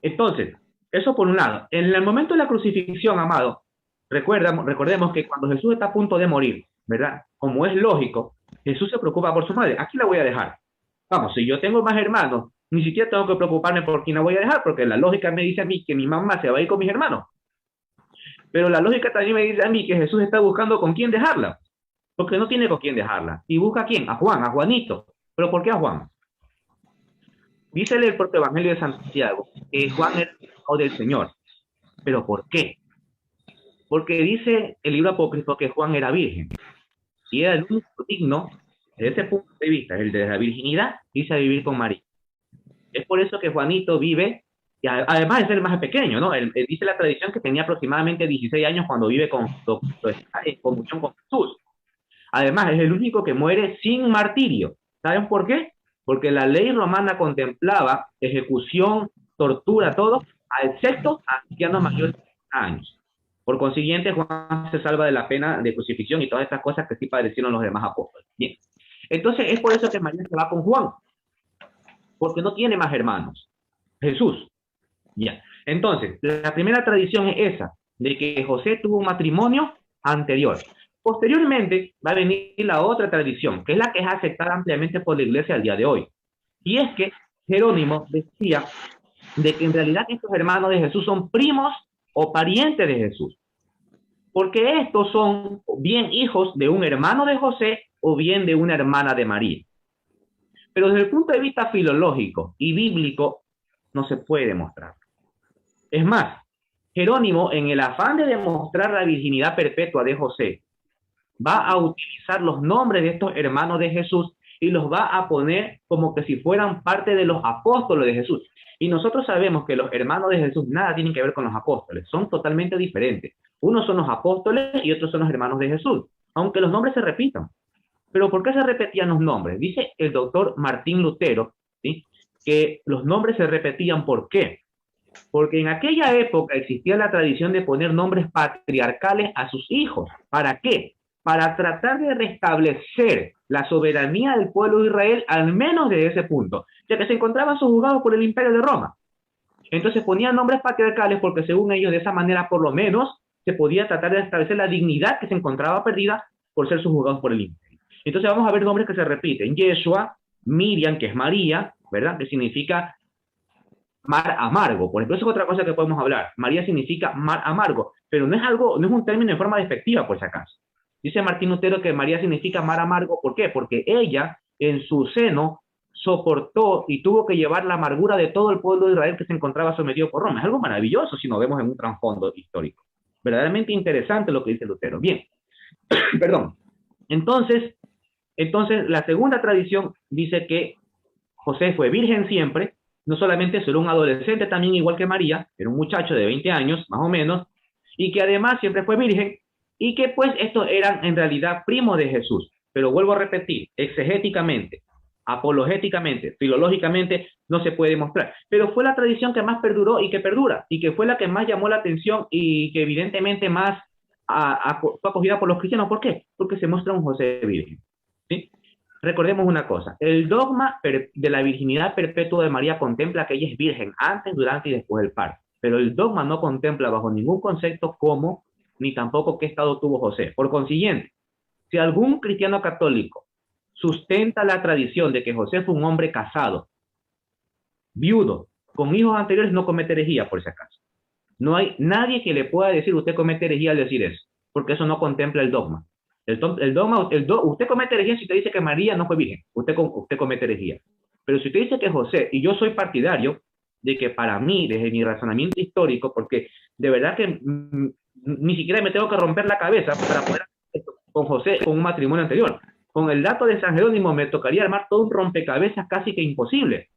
Entonces, eso por un lado. En el momento de la crucifixión, amado, recordemos que cuando Jesús está a punto de morir, ¿verdad? Como es lógico, Jesús se preocupa por su madre. Aquí la voy a dejar. Vamos, si yo tengo más hermanos, ni siquiera tengo que preocuparme por quién la voy a dejar, porque la lógica me dice a mí que mi mamá se va a ir con mis hermanos. Pero la lógica también me dice a mí que Jesús está buscando con quién dejarla, porque no tiene con quién dejarla. ¿Y busca a quién? A Juan, a Juanito. ¿Pero por qué a Juan? Dícele el propio Evangelio de Santiago que Juan era el hijo del Señor. ¿Pero por qué? Porque dice el libro apócrifo que Juan era virgen. Y era el único digno, desde ese punto de vista, el de la virginidad, dice a vivir con María. Es por eso que Juanito vive, y además de ser el más pequeño, ¿no? Él dice la tradición que tenía aproximadamente 16 años cuando vive en comunión con Jesús. Además, es el único que muere sin martirio. ¿Saben por qué? Porque la ley romana contemplaba ejecución, tortura, todo, excepto a ancianos mayores de 60 años. Por consiguiente, Juan se salva de la pena de crucifixión y todas estas cosas que sí padecieron los demás apóstoles. Bien. Entonces, es por eso que María se va con Juan, porque no tiene más hermanos. Jesús. Ya. Entonces, la primera tradición es esa, de que José tuvo un matrimonio anterior. Posteriormente va a venir la otra tradición, que es la que es aceptada ampliamente por la iglesia al día de hoy. Y es que Jerónimo decía de que en realidad estos hermanos de Jesús son primos o parientes de Jesús, porque estos son bien hijos de un hermano de José o bien de una hermana de María. Pero desde el punto de vista filológico y bíblico no se puede demostrar. Es más, Jerónimo, en el afán de demostrar la virginidad perpetua de José, va a utilizar los nombres de estos hermanos de Jesús y los va a poner como que si fueran parte de los apóstoles de Jesús. Y nosotros sabemos que los hermanos de Jesús nada tienen que ver con los apóstoles, son totalmente diferentes. Unos son los apóstoles y otros son los hermanos de Jesús, aunque los nombres se repitan. Pero ¿por qué se repetían los nombres? Dice el doctor Martín Lutero, ¿sí?, que los nombres se repetían. ¿Por qué? Porque en aquella época existía la tradición de poner nombres patriarcales a sus hijos. ¿Para qué? Para tratar de restablecer la soberanía del pueblo de Israel, al menos desde ese punto, ya que se encontraban sojuzgados por el imperio de Roma. Entonces ponían nombres patriarcales porque según ellos de esa manera por lo menos se podía tratar de restablecer la dignidad que se encontraba perdida por ser sojuzgados por el imperio. Entonces vamos a ver nombres que se repiten. Yeshua, Miriam, que es María, ¿verdad?, que significa mar amargo. Por ejemplo, eso es otra cosa que podemos hablar. María significa mar amargo, pero no es un término en forma despectiva, por si acaso. Dice Martín Lutero que María significa mar amargo. ¿Por qué? Porque ella en su seno soportó y tuvo que llevar la amargura de todo el pueblo de Israel que se encontraba sometido por Roma. Es algo maravilloso si nos vemos en un trasfondo histórico. Verdaderamente interesante lo que dice Lutero. Bien, perdón. Entonces, la segunda tradición dice que José fue virgen siempre. No solamente eso, era un adolescente también igual que María, era un muchacho de 20 años, más o menos, y que además siempre fue virgen, y que pues estos eran en realidad primos de Jesús. Pero vuelvo a repetir, exegéticamente, apologéticamente, filológicamente, no se puede demostrar. Pero fue la tradición que más perduró y que perdura, y que fue la que más llamó la atención y que evidentemente más fue acogida por los cristianos. ¿Por qué? Porque se muestra un José virgen, ¿sí? Recordemos una cosa, el dogma de la virginidad perpetua de María contempla que ella es virgen antes, durante y después del parto, pero el dogma no contempla bajo ningún concepto cómo, ni tampoco qué estado tuvo José. Por consiguiente, si algún cristiano católico sustenta la tradición de que José fue un hombre casado, viudo, con hijos anteriores, no comete herejía, por si acaso. No hay nadie que le pueda decir usted comete herejía al decir eso, porque eso no contempla el dogma. Usted comete herejía si usted dice que María no fue virgen. Usted comete herejía. Pero si usted dice que José, y yo soy partidario de que para mí, desde mi razonamiento histórico, porque de verdad que ni siquiera me tengo que romper la cabeza para poder hacer esto con José, con un matrimonio anterior. Con el dato de San Jerónimo me tocaría armar todo un rompecabezas casi que imposible,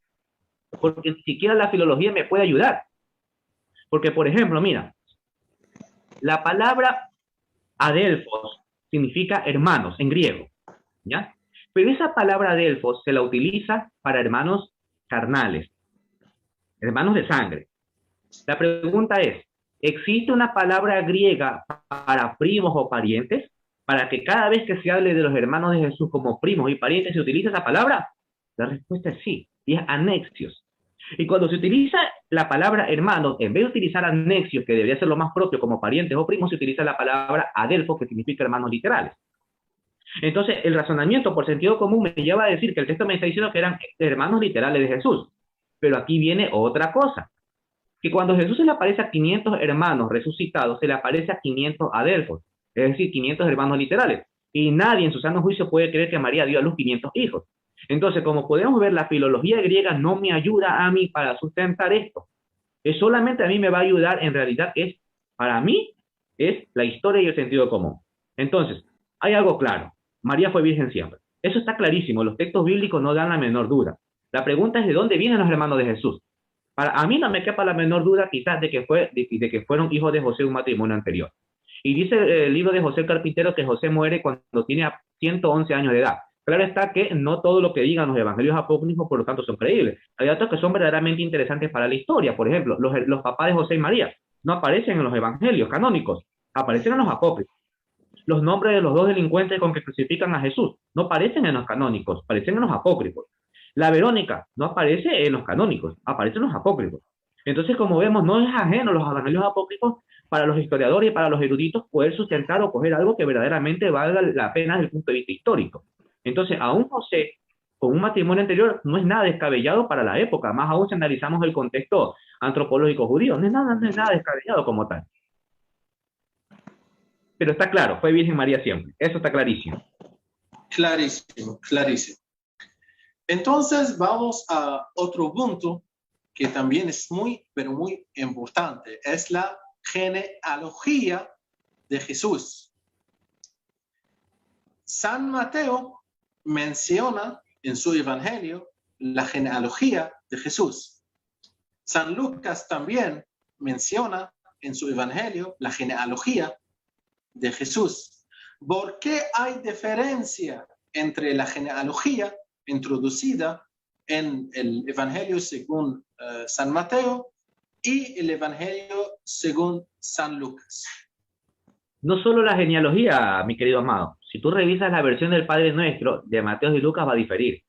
porque ni siquiera la filología me puede ayudar. Porque, por ejemplo, mira, la palabra adelfos significa hermanos en griego, ¿ya? Pero esa palabra adelfos se la utiliza para hermanos carnales, hermanos de sangre. La pregunta es, ¿existe una palabra griega para primos o parientes? Para que cada vez que se hable de los hermanos de Jesús como primos y parientes se utilice esa palabra. La respuesta es sí, y es anexios. Y cuando se utiliza la palabra hermanos, en vez de utilizar anexios, que debería ser lo más propio como parientes o primos, se utiliza la palabra adelfos, que significa hermanos literales. Entonces, el razonamiento por sentido común me lleva a decir que el texto me está diciendo que eran hermanos literales de Jesús. Pero aquí viene otra cosa, que cuando Jesús se le aparece a 500 hermanos resucitados, se le aparece a 500 adelfos, es decir, 500 hermanos literales. Y nadie en su sano juicio puede creer que María dio a luz 500 hijos. Entonces, como podemos ver, la filología griega no me ayuda a mí para sustentar esto. Es solamente a mí me va a ayudar, en realidad, para mí, es la historia y el sentido común. Entonces, hay algo claro. María fue virgen siempre. Eso está clarísimo. Los textos bíblicos no dan la menor duda. La pregunta es de dónde vienen los hermanos de Jesús. A mí no me quepa la menor duda quizás de que fueron hijos de José de un matrimonio anterior. Y dice el libro de José el Carpintero que José muere cuando tiene 111 años de edad. Claro está que no todo lo que digan los evangelios apócrifos, por lo tanto, son creíbles. Hay datos que son verdaderamente interesantes para la historia. Por ejemplo, los papás de José y María no aparecen en los evangelios canónicos, aparecen en los apócrifos. Los nombres de los dos delincuentes con que crucifican a Jesús no aparecen en los canónicos, aparecen en los apócrifos. La Verónica no aparece en los canónicos, aparece en los apócrifos. Entonces, como vemos, no es ajeno los evangelios apócrifos para los historiadores y para los eruditos poder sustentar o coger algo que verdaderamente valga la pena desde el punto de vista histórico. Entonces, aún José, con un matrimonio anterior, no es nada descabellado para la época, más aún si analizamos el contexto antropológico judío, no es nada descabellado como tal. Pero está claro, fue Virgen María siempre, eso está clarísimo. Clarísimo, clarísimo. Entonces vamos a otro punto que también es muy, pero muy importante, es la genealogía de Jesús. San Mateo menciona en su evangelio la genealogía de Jesús. San Lucas también menciona en su evangelio la genealogía de Jesús. ¿Por qué hay diferencia entre la genealogía introducida en el evangelio según San Mateo y el evangelio según San Lucas? No solo la genealogía, mi querido amado. Si tú revisas la versión del Padre Nuestro de Mateo y Lucas va a diferir.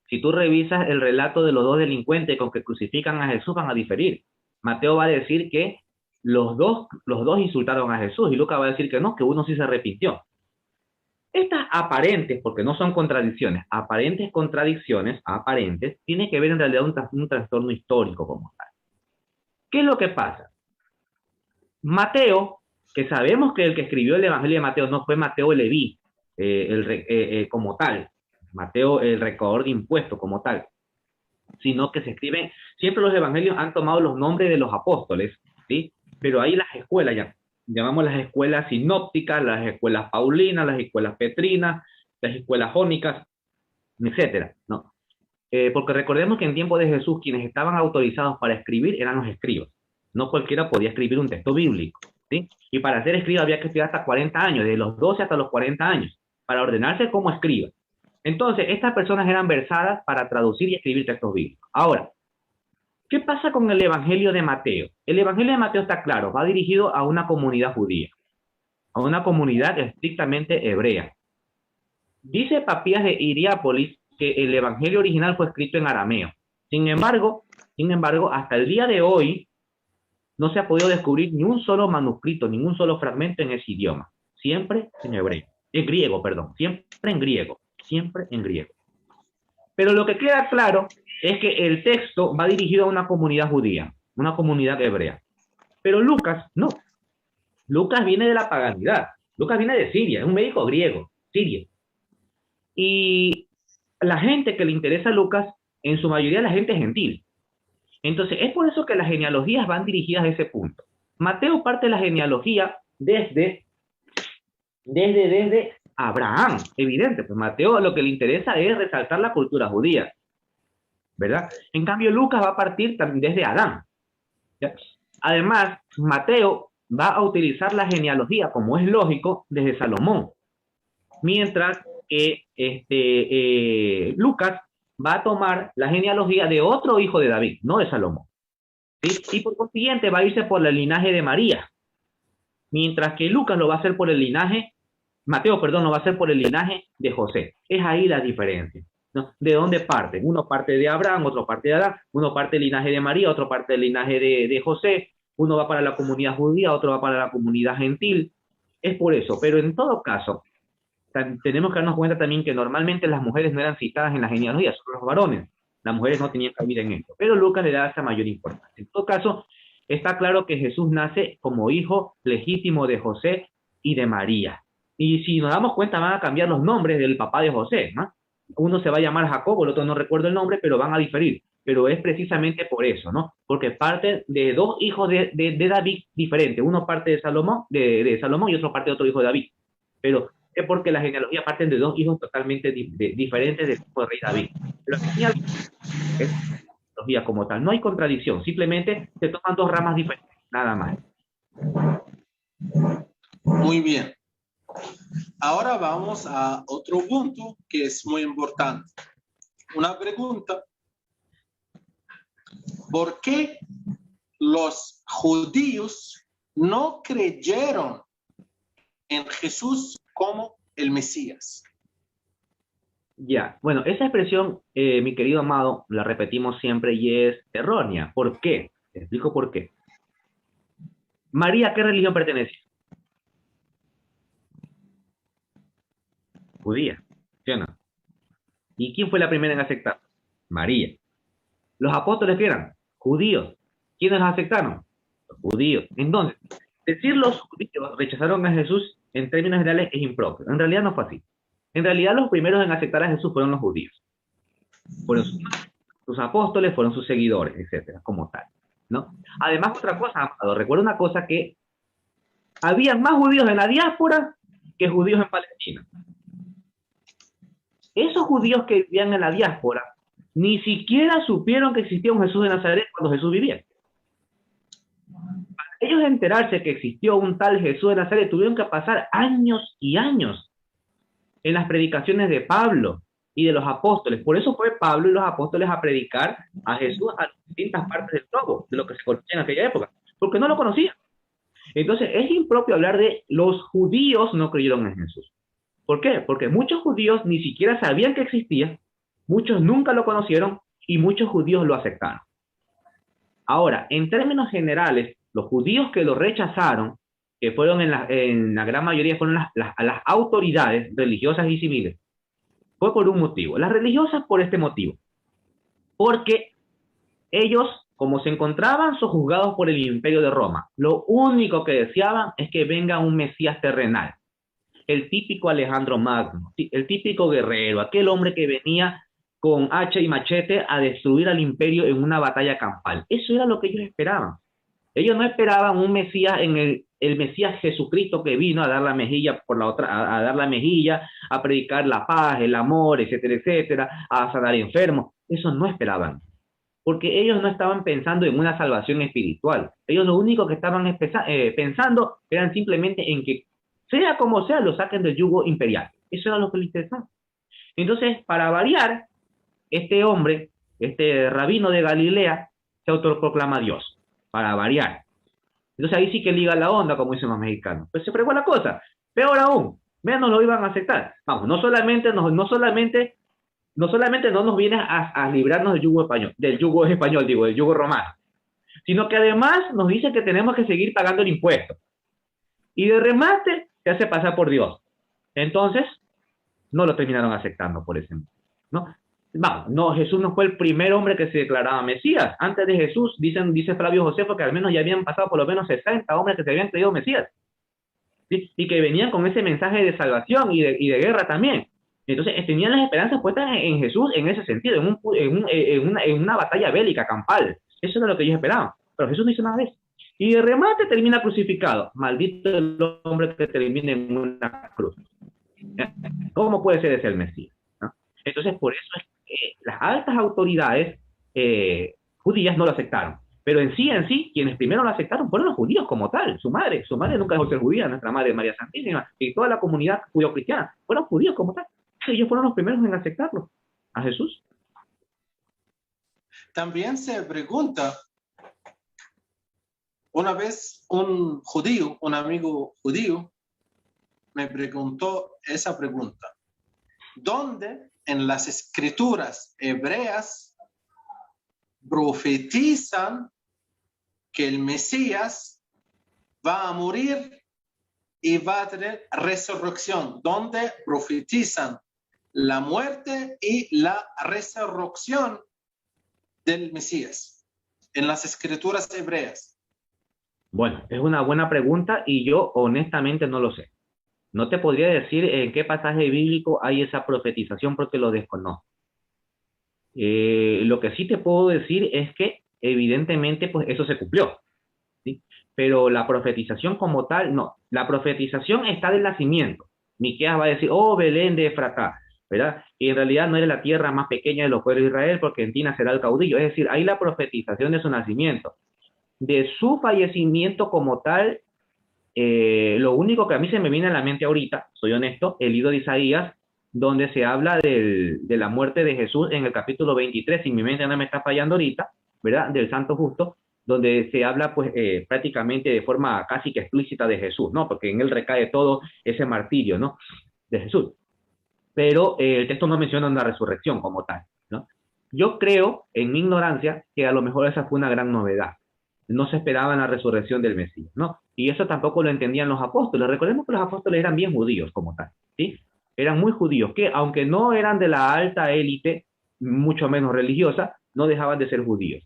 Si tú revisas el relato de los dos delincuentes con que crucifican a Jesús van a diferir. Mateo va a decir que los dos insultaron a Jesús y Lucas va a decir que no, que uno sí se arrepintió. Estas aparentes, porque no son contradicciones, aparentes contradicciones, tiene que ver en realidad un trastorno histórico como tal. ¿Qué es lo que pasa? Mateo, que sabemos que el que escribió el Evangelio de Mateo no fue Mateo Leví, como tal, Mateo el recaudador de impuestos como tal, sino que se escriben, siempre los evangelios han tomado los nombres de los apóstoles, ¿sí? Pero hay las escuelas, llamamos las escuelas sinópticas, las escuelas paulinas, las escuelas petrinas, las escuelas jónicas, etcétera, ¿no? Porque recordemos que en tiempo de Jesús quienes estaban autorizados para escribir eran los escribas. No cualquiera podía escribir un texto bíblico, ¿sí? Y para ser escriba había que estudiar hasta 40 años, desde los 12 hasta los 40 años, para ordenarse como escriba. Entonces, estas personas eran versadas para traducir y escribir textos bíblicos. Ahora, ¿qué pasa con el Evangelio de Mateo? El Evangelio de Mateo está claro, va dirigido a una comunidad judía, a una comunidad estrictamente hebrea. Dice Papías de Hiriápolis que el Evangelio original fue escrito en arameo. Sin embargo, hasta el día de hoy no se ha podido descubrir ni un solo manuscrito, ningún solo fragmento en ese idioma. Siempre en hebreo. En griego, perdón. Siempre en griego. Siempre en griego. Pero lo que queda claro es que el texto va dirigido a una comunidad judía, una comunidad hebrea. Pero Lucas, no. Lucas viene de la paganidad. Lucas viene de Siria, es un médico griego, Siria. Y la gente que le interesa a Lucas, en su mayoría la gente gentil. Entonces, es por eso que las genealogías van dirigidas a ese punto. Mateo parte de la genealogía desde Abraham, evidente, pues Mateo lo que le interesa es resaltar la cultura judía, ¿verdad? En cambio, Lucas va a partir también desde Adán, ¿ya? Además, Mateo va a utilizar la genealogía, como es lógico, desde Salomón, mientras que Lucas va a tomar la genealogía de otro hijo de David, no de Salomón, ¿sí? Y por consiguiente va a irse por el linaje de María, mientras que Lucas lo va a hacer por el linaje, Mateo, perdón, lo va a hacer por el linaje de José. Es ahí la diferencia, ¿no? ¿De dónde parten? Uno parte de Abraham, otro parte de Adán, uno parte del linaje de María, otro parte del linaje de José, uno va para la comunidad judía, otro va para la comunidad gentil. Es por eso, pero en todo caso, tenemos que darnos cuenta también que normalmente las mujeres no eran citadas en la genealogía, son los varones. Las mujeres no tenían cabida en esto, pero Lucas le da esa mayor importancia. En todo caso, está claro que Jesús nace como hijo legítimo de José y de María. Y si nos damos cuenta, van a cambiar los nombres del papá de José, ¿no? Uno se va a llamar Jacobo, el otro no recuerdo el nombre, pero van a diferir. Pero es precisamente por eso, ¿no? Porque parte de dos hijos de David diferentes. Uno parte de Salomón y otro parte de otro hijo de David. Pero es porque la genealogía parten de dos hijos totalmente diferentes del hijo de rey David. Pero la genealogía como tal, no hay contradicción. Simplemente se toman dos ramas diferentes, nada más. Muy bien. Ahora vamos a otro punto que es muy importante. Una pregunta. ¿Por qué los judíos no creyeron en Jesús como el Mesías. Ya, bueno, esa expresión, mi querido amado, la repetimos siempre y es errónea. ¿Por qué? Te explico por qué. María, ¿a qué religión pertenece? Judía, ¿sí o no? ¿Y quién fue la primera en aceptar? María. Los apóstoles que eran judíos. ¿Quiénes los aceptaron? Los judíos. Entonces, decir los judíos rechazaron a Jesús en términos generales es impropio. En realidad no fue así. En realidad los primeros en aceptar a Jesús fueron los judíos. Fueron sus apóstoles, fueron sus seguidores, etcétera, como tal, ¿no? Además, otra cosa, amado, recuerda una cosa, que había más judíos en la diáspora que judíos en Palestina. Esos judíos que vivían en la diáspora ni siquiera supieron que existía un Jesús de Nazaret cuando Jesús vivía. Para ellos enterarse que existió un tal Jesús de Nazaret, tuvieron que pasar años y años en las predicaciones de Pablo y de los apóstoles. Por eso fue Pablo y los apóstoles a predicar a Jesús a distintas partes del globo, de lo que se conocía en aquella época, porque no lo conocían. Entonces es impropio hablar de los judíos no creyeron en Jesús. ¿Por qué? Porque muchos judíos ni siquiera sabían que existía, muchos nunca lo conocieron y muchos judíos lo aceptaron. Ahora, en términos generales, los judíos que lo rechazaron, que fueron en la gran mayoría fueron las autoridades religiosas y civiles, fue por un motivo. Las religiosas por este motivo. Porque ellos, como se encontraban sojuzgados por el imperio de Roma, lo único que deseaban es que venga un Mesías terrenal. El típico Alejandro Magno, el típico guerrero, aquel hombre que venía con hacha y machete a destruir al imperio en una batalla campal. Eso era lo que ellos esperaban. Ellos no esperaban un Mesías en el Mesías Jesucristo que vino a dar la mejilla por la otra, a dar la mejilla, a predicar la paz, el amor, etcétera, etcétera, a sanar enfermos. Eso no esperaban. Porque ellos no estaban pensando en una salvación espiritual. Ellos lo único que estaban pensando eran simplemente en que, sea como sea, lo saquen del yugo imperial. Eso era lo que les interesaba. Entonces, para variar, este hombre, este rabino de Galilea, se autoproclama Dios, para variar. Entonces ahí sí que liga la onda, como dicen los mexicanos. Pues se fregó la cosa. Peor aún, menos lo iban a aceptar. Vamos, no solamente no nos viene a librarnos del yugo español, del yugo romano, sino que además nos dice que tenemos que seguir pagando el impuesto. Y de remate se hace pasar por Dios. Entonces, no lo terminaron aceptando por ese motivo, ¿no? Vamos, no, Jesús no fue el primer hombre que se declaraba Mesías. Antes de Jesús, dice Flavio Josefo, que al menos ya habían pasado por lo menos 60 hombres que se habían creído Mesías, ¿sí? Y que venían con ese mensaje de salvación y de guerra también. Entonces, tenían las esperanzas puestas en Jesús en ese sentido, en una batalla bélica, campal. Eso era lo que ellos esperaban. Pero Jesús no hizo nada de eso. Y de remate termina crucificado. Maldito el hombre que termine en una cruz. ¿Cómo puede ser ese el Mesías? ¿No? Entonces, por eso es que las altas autoridades judías no lo aceptaron. Pero en sí, quienes primero lo aceptaron fueron los judíos como tal. Su madre nunca dejó de ser judía, nuestra madre María Santísima, y toda la comunidad judío-cristiana fueron judíos como tal. Ellos fueron los primeros en aceptarlo, a Jesús. También se pregunta, una vez un judío, un amigo judío, me preguntó esa pregunta. ¿Dónde en las escrituras hebreas profetizan que el Mesías va a morir y va a tener resurrección? ¿Dónde profetizan la muerte y la resurrección del Mesías en las escrituras hebreas? Bueno, es una buena pregunta y yo honestamente no lo sé. No te podría decir en qué pasaje bíblico hay esa profetización porque lo desconozco. Lo que sí te puedo decir es que evidentemente pues eso se cumplió, ¿sí? Pero la profetización como tal, no. La profetización está del nacimiento. Miqueas va a decir, oh Belén de Efratá, ¿verdad? Y en realidad no eres la tierra más pequeña de los pueblos de Israel porque en ti nacerá el caudillo. Es decir, hay la profetización de su nacimiento. De su fallecimiento como tal, lo único que a mí se me viene a la mente ahorita, soy honesto, el libro de Isaías, donde se habla de la muerte de Jesús en el capítulo 23, si mi mente no me está fallando ahorita, ¿verdad? Del santo justo, donde se habla pues prácticamente de forma casi que explícita de Jesús, ¿no? Porque en él recae todo ese martirio, ¿no? De Jesús. Pero el texto no menciona una resurrección como tal, ¿no? Yo creo, en mi ignorancia, que a lo mejor esa fue una gran novedad. No se esperaba la resurrección del Mesías, ¿no? Y eso tampoco lo entendían los apóstoles. Recordemos que los apóstoles eran bien judíos como tal, ¿sí? Eran muy judíos, que aunque no eran de la alta élite, mucho menos religiosa, no dejaban de ser judíos.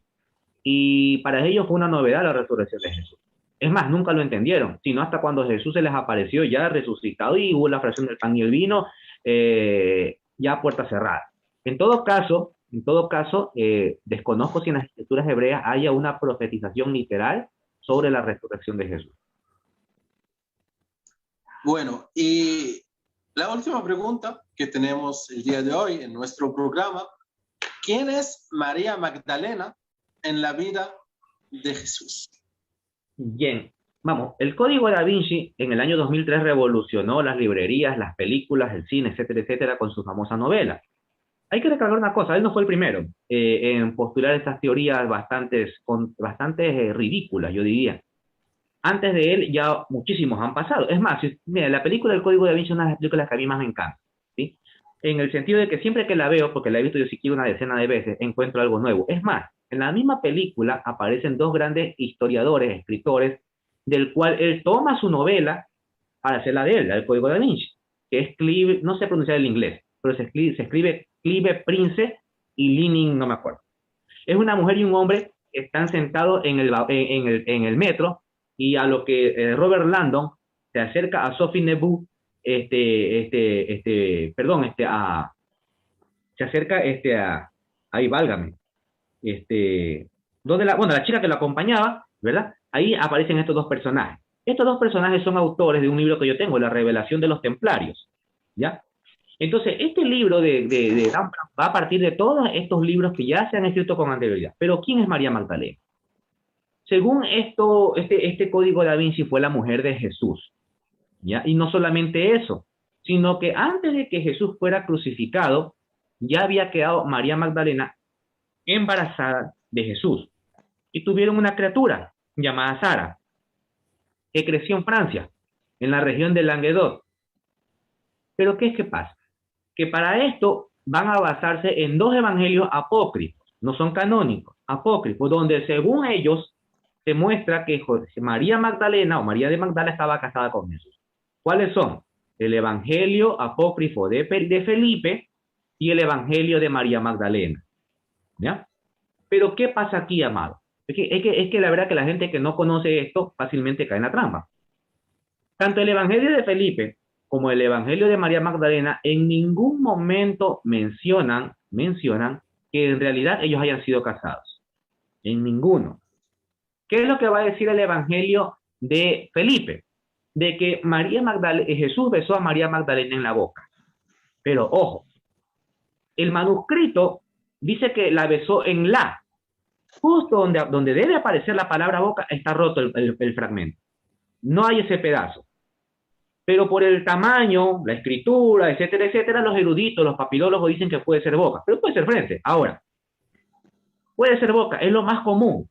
Y para ellos fue una novedad la resurrección de Jesús. Es más, nunca lo entendieron, sino hasta cuando Jesús se les apareció ya resucitado y hubo la fracción del pan y el vino, ya a puerta cerrada. En todo caso, desconozco si en las escrituras hebreas haya una profetización literal sobre la resurrección de Jesús. Bueno, y la última pregunta que tenemos el día de hoy en nuestro programa: ¿quién es María Magdalena en la vida de Jesús? Bien, vamos, el Código Da Vinci en el año 2003 revolucionó las librerías, las películas, el cine, etcétera, etcétera, con su famosa novela. Hay que recalcar una cosa, él no fue el primero en postular estas teorías bastante ridículas, yo diría. Antes de él ya muchísimos han pasado. Es más, mira, la película del Código Da Vinci es una de las películas que a mí más me encanta, ¿sí? En el sentido de que siempre que la veo, porque la he visto yo siquiera una decena de veces, encuentro algo nuevo. Es más, en la misma película aparecen dos grandes historiadores, escritores, del cual él toma su novela para hacerla de él, la del Código Da Vinci, que es Clive, no sé pronunciar el inglés, pero se escribe Clive Prince y Leaning, no me acuerdo. Es una mujer y un hombre que están sentados en el metro, y a lo que Robert Landon se acerca a Sophie Nebu, se acerca ahí válgame, bueno, la chica que lo acompañaba, ¿verdad? Ahí aparecen estos dos personajes. Estos dos personajes son autores de un libro que yo tengo, La Revelación de los Templarios, ¿ya? Entonces, este libro de Dan Brown va a partir de todos estos libros que ya se han escrito con anterioridad. Pero, ¿quién es María Magdalena? Según este Código Da Vinci fue la mujer de Jesús, ¿ya? Y no solamente eso, sino que antes de que Jesús fuera crucificado, ya había quedado María Magdalena embarazada de Jesús. Y tuvieron una criatura llamada Sara, que creció en Francia, en la región de Languedoc. Pero ¿qué es que pasa? Que para esto van a basarse en dos evangelios apócrifos, no son canónicos, apócrifos, donde según ellos se muestra que María Magdalena o María de Magdala estaba casada con Jesús. ¿Cuáles son? El evangelio apócrifo de Felipe y el evangelio de María Magdalena, ¿ya? Pero ¿qué pasa aquí, amado? Es que la verdad que la gente que no conoce esto fácilmente cae en la trampa. Tanto el evangelio de Felipe como el evangelio de María Magdalena en ningún momento mencionan que en realidad ellos hayan sido casados. En ninguno. ¿Qué es lo que va a decir el evangelio de Felipe? De que Jesús besó a María Magdalena en la boca. Pero ojo, el manuscrito dice que la besó en la. Justo donde debe aparecer la palabra boca está roto el fragmento. No hay ese pedazo. Pero por el tamaño, la escritura, etcétera, etcétera, los eruditos, los papilólogos dicen que puede ser boca, pero puede ser frente. Ahora, puede ser boca, es lo más común.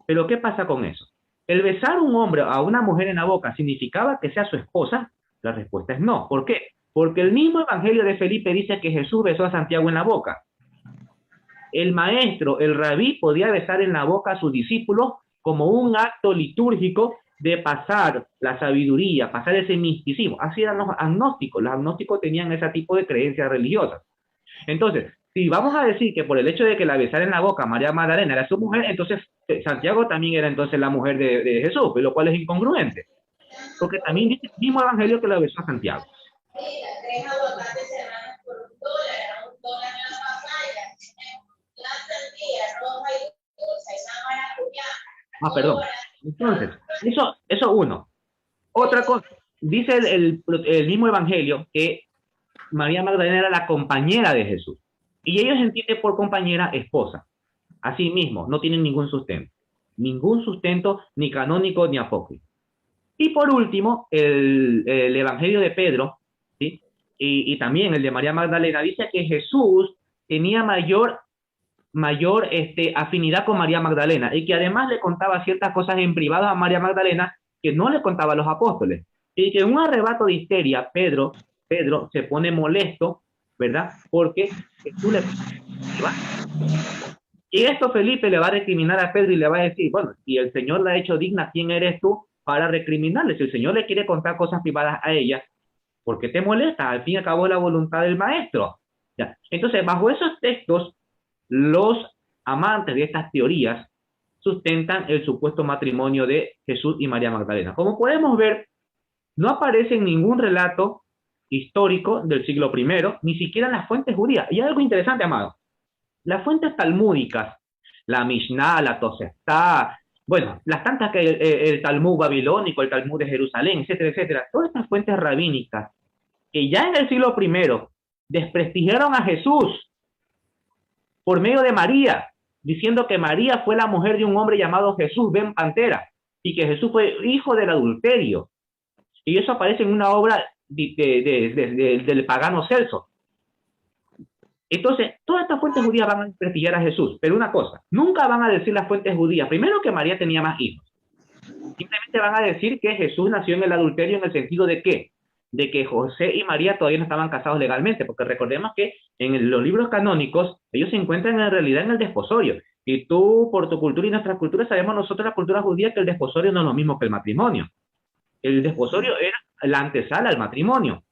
Pero ¿qué pasa con eso? ¿El besar a un hombre a una mujer en la boca significaba que sea su esposa? La respuesta es no. ¿Por qué? Porque el mismo evangelio de Felipe dice que Jesús besó a Santiago en la boca. El maestro, el rabí, podía besar en la boca a sus discípulos como un acto litúrgico de pasar la sabiduría, pasar ese misticismo. Así eran los agnósticos. Los agnósticos tenían ese tipo de creencias religiosas. Entonces, si vamos a decir que por el hecho de que la besara en la boca María Magdalena era su mujer, entonces Santiago también era entonces la mujer de Jesús, lo cual es incongruente. Porque también dice el mismo evangelio que la besó a Santiago. Perdón. Entonces, eso uno. Otra cosa, dice el mismo evangelio que María Magdalena era la compañera de Jesús. Y ellos entienden por compañera esposa. Así mismo, no tienen ningún sustento. Ningún sustento ni canónico ni apócrifo. Y por último, el evangelio de Pedro, ¿sí? Y también el de María Magdalena dice que Jesús tenía mayor mayor afinidad con María Magdalena y que además le contaba ciertas cosas en privado a María Magdalena que no le contaba a los apóstoles. Y que en un arrebato de histeria, Pedro se pone molesto, ¿verdad? Porque Jesús le... Y esto Felipe le va a recriminar a Pedro y le va a decir, bueno, si el Señor la ha hecho digna, ¿quién eres tú para recriminarle? Si el Señor le quiere contar cosas privadas a ella, ¿por qué te molesta? Al fin y al cabo la voluntad del maestro. ¿Ya? Entonces, bajo esos textos, los amantes de estas teorías sustentan el supuesto matrimonio de Jesús y María Magdalena. Como podemos ver, no aparece en ningún relato histórico del siglo I, ni siquiera en las fuentes judías. Y hay algo interesante, amado. Las fuentes talmúdicas, la Mishnah, la Tosefta, bueno, las tantas que el Talmud babilónico, el Talmud de Jerusalén, etcétera, etcétera, todas estas fuentes rabínicas que ya en el siglo I desprestigiaron a Jesús por medio de María, diciendo que María fue la mujer de un hombre llamado Jesús ben Pantera y que Jesús fue hijo del adulterio. Y eso aparece en una obra del pagano Celso. Entonces, todas estas fuentes judías van a desprestigiar a Jesús, pero una cosa, nunca van a decir las fuentes judías, primero que María tenía más hijos, simplemente van a decir que Jesús nació en el adulterio en el sentido de qué, de que José y María todavía no estaban casados legalmente, porque recordemos que en los libros canónicos ellos se encuentran en realidad en el desposorio, y tú por tu cultura y nuestra cultura sabemos nosotros la cultura judía que el desposorio no es lo mismo que el matrimonio. El desposorio era la antesala al matrimonio.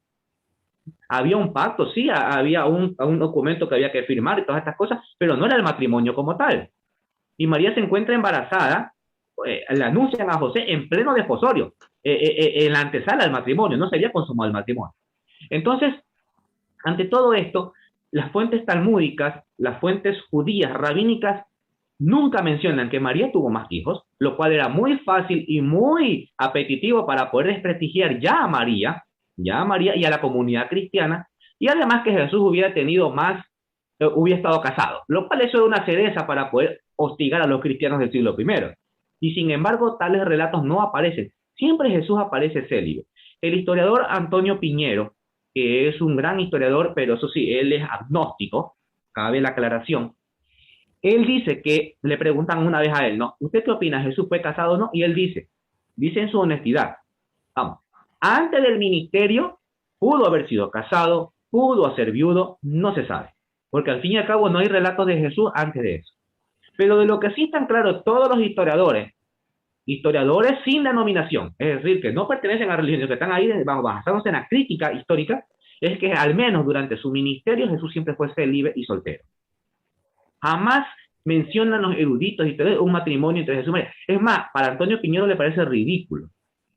Había un pacto, sí, había un documento que había que firmar y todas estas cosas, pero no era el matrimonio como tal. Y María se encuentra embarazada, le anuncian a José en pleno desposorio, en la antesala del matrimonio, no se había consumado el matrimonio. Entonces, ante todo esto, las fuentes talmúdicas, las fuentes judías, rabínicas, nunca mencionan que María tuvo más hijos, lo cual era muy fácil y muy apetitivo para poder desprestigiar ya a María y a la comunidad cristiana, y además que Jesús hubiera tenido más, hubiera estado casado, lo cual eso es una cereza para poder hostigar a los cristianos del siglo I. Y sin embargo, tales relatos no aparecen. Siempre Jesús aparece célibe. El historiador Antonio Piñero, que es un gran historiador, pero eso sí, él es agnóstico, cabe la aclaración. Él dice que le preguntan una vez a él, ¿no? ¿Usted qué opina? ¿Jesús fue casado o no? Y él dice en su honestidad, vamos, antes del ministerio pudo haber sido casado, pudo ser viudo, no se sabe, porque al fin y al cabo no hay relatos de Jesús antes de eso. Pero de lo que sí están claros todos los historiadores sin denominación, es decir, que no pertenecen a religiones, que están ahí basándose en la crítica histórica, es que al menos durante su ministerio Jesús siempre fue célibe y soltero. Jamás mencionan los eruditos y un matrimonio entre Jesús y María. Es más, para Antonio Piñero le parece ridículo.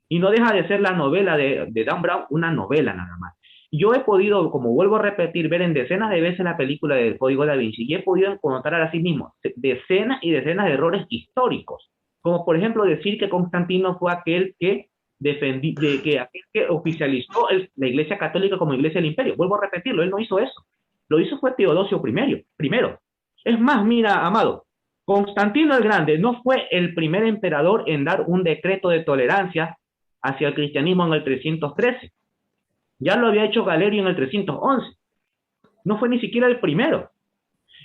Y no deja de ser la novela de Dan Brown, una novela nada más. Yo he podido, como vuelvo a repetir, ver en decenas de veces la película del Código Da Vinci y he podido encontrar a sí mismo decenas y decenas de errores históricos. Como por ejemplo decir que Constantino fue aquel que oficializó la Iglesia Católica como Iglesia del Imperio. Vuelvo a repetirlo, él no hizo eso. Lo hizo fue Teodosio primero. Es más, mira, amado, Constantino el Grande no fue el primer emperador en dar un decreto de tolerancia hacia el cristianismo en el 313. Ya lo había hecho Galerio en el 311. No fue ni siquiera el primero.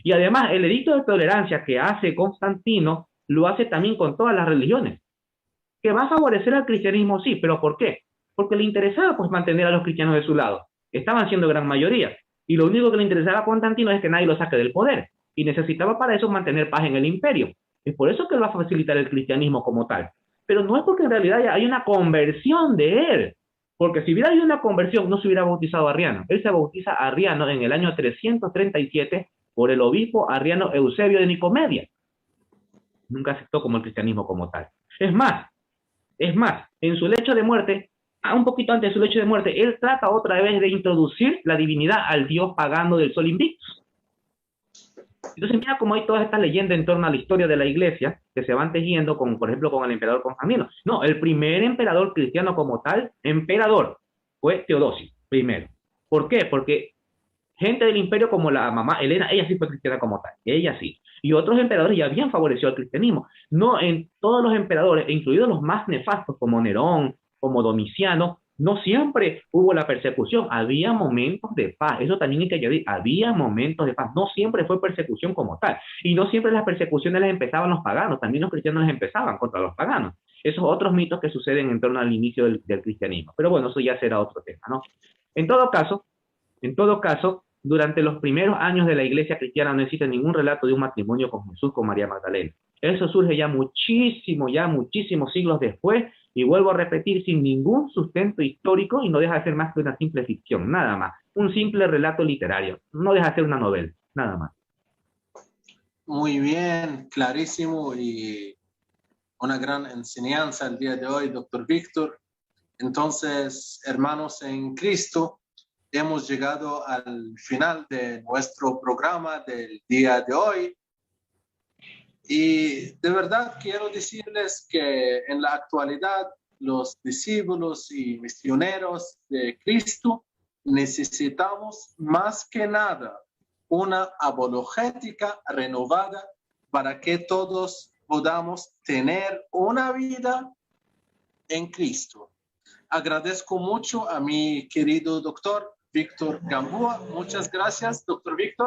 Y además, el edicto de tolerancia que hace Constantino lo hace también con todas las religiones. Que va a favorecer al cristianismo, sí, pero ¿por qué? Porque le interesaba pues mantener a los cristianos de su lado. Estaban siendo gran mayoría. Y lo único que le interesaba a Constantino es que nadie lo saque del poder. Y necesitaba para eso mantener paz en el imperio. Es por eso que él va a facilitar el cristianismo como tal. Pero no es porque en realidad ya hay una conversión de él. Porque si hubiera habido una conversión, no se hubiera bautizado Arriano. Él se bautiza Arriano en el año 337 por el obispo Arriano Eusebio de Nicomedia. Nunca aceptó como el cristianismo como tal. Es más, en su lecho de muerte, un poquito antes de su lecho de muerte, él trata otra vez de introducir la divinidad al dios pagano del sol Invictus. Entonces mira cómo hay todas estas leyendas en torno a la historia de la iglesia que se van tejiendo, por ejemplo, con el emperador Constantino. No, el primer emperador cristiano como tal, emperador, fue Teodosio, primero. ¿Por qué? Porque gente del imperio como la mamá Helena, ella sí fue cristiana como tal, ella sí. Y otros emperadores ya habían favorecido al cristianismo. No en todos los emperadores, incluidos los más nefastos como Nerón, como Domiciano, No siempre hubo la persecución, había momentos de paz, eso también hay que añadir, había momentos de paz, no siempre fue persecución como tal, y no siempre las persecuciones las empezaban los paganos, también los cristianos las empezaban contra los paganos. Esos otros mitos que suceden en torno al inicio del cristianismo, pero bueno, eso ya será otro tema, ¿no? En todo caso, durante los primeros años de la iglesia cristiana no existe ningún relato de un matrimonio con Jesús con María Magdalena. Eso surge ya muchísimos siglos después, y vuelvo a repetir, sin ningún sustento histórico, y no deja de ser más que una simple ficción, nada más. Un simple relato literario, no deja de ser una novela, nada más. Muy bien, clarísimo y una gran enseñanza el día de hoy, doctor Víctor. Entonces, hermanos en Cristo, hemos llegado al final de nuestro programa del día de hoy. Y de verdad quiero decirles que en la actualidad los discípulos y misioneros de Cristo necesitamos más que nada una apologética renovada para que todos podamos tener una vida en Cristo. Agradezco mucho a mi querido doctor Víctor Gamboa. Muchas gracias, doctor Víctor.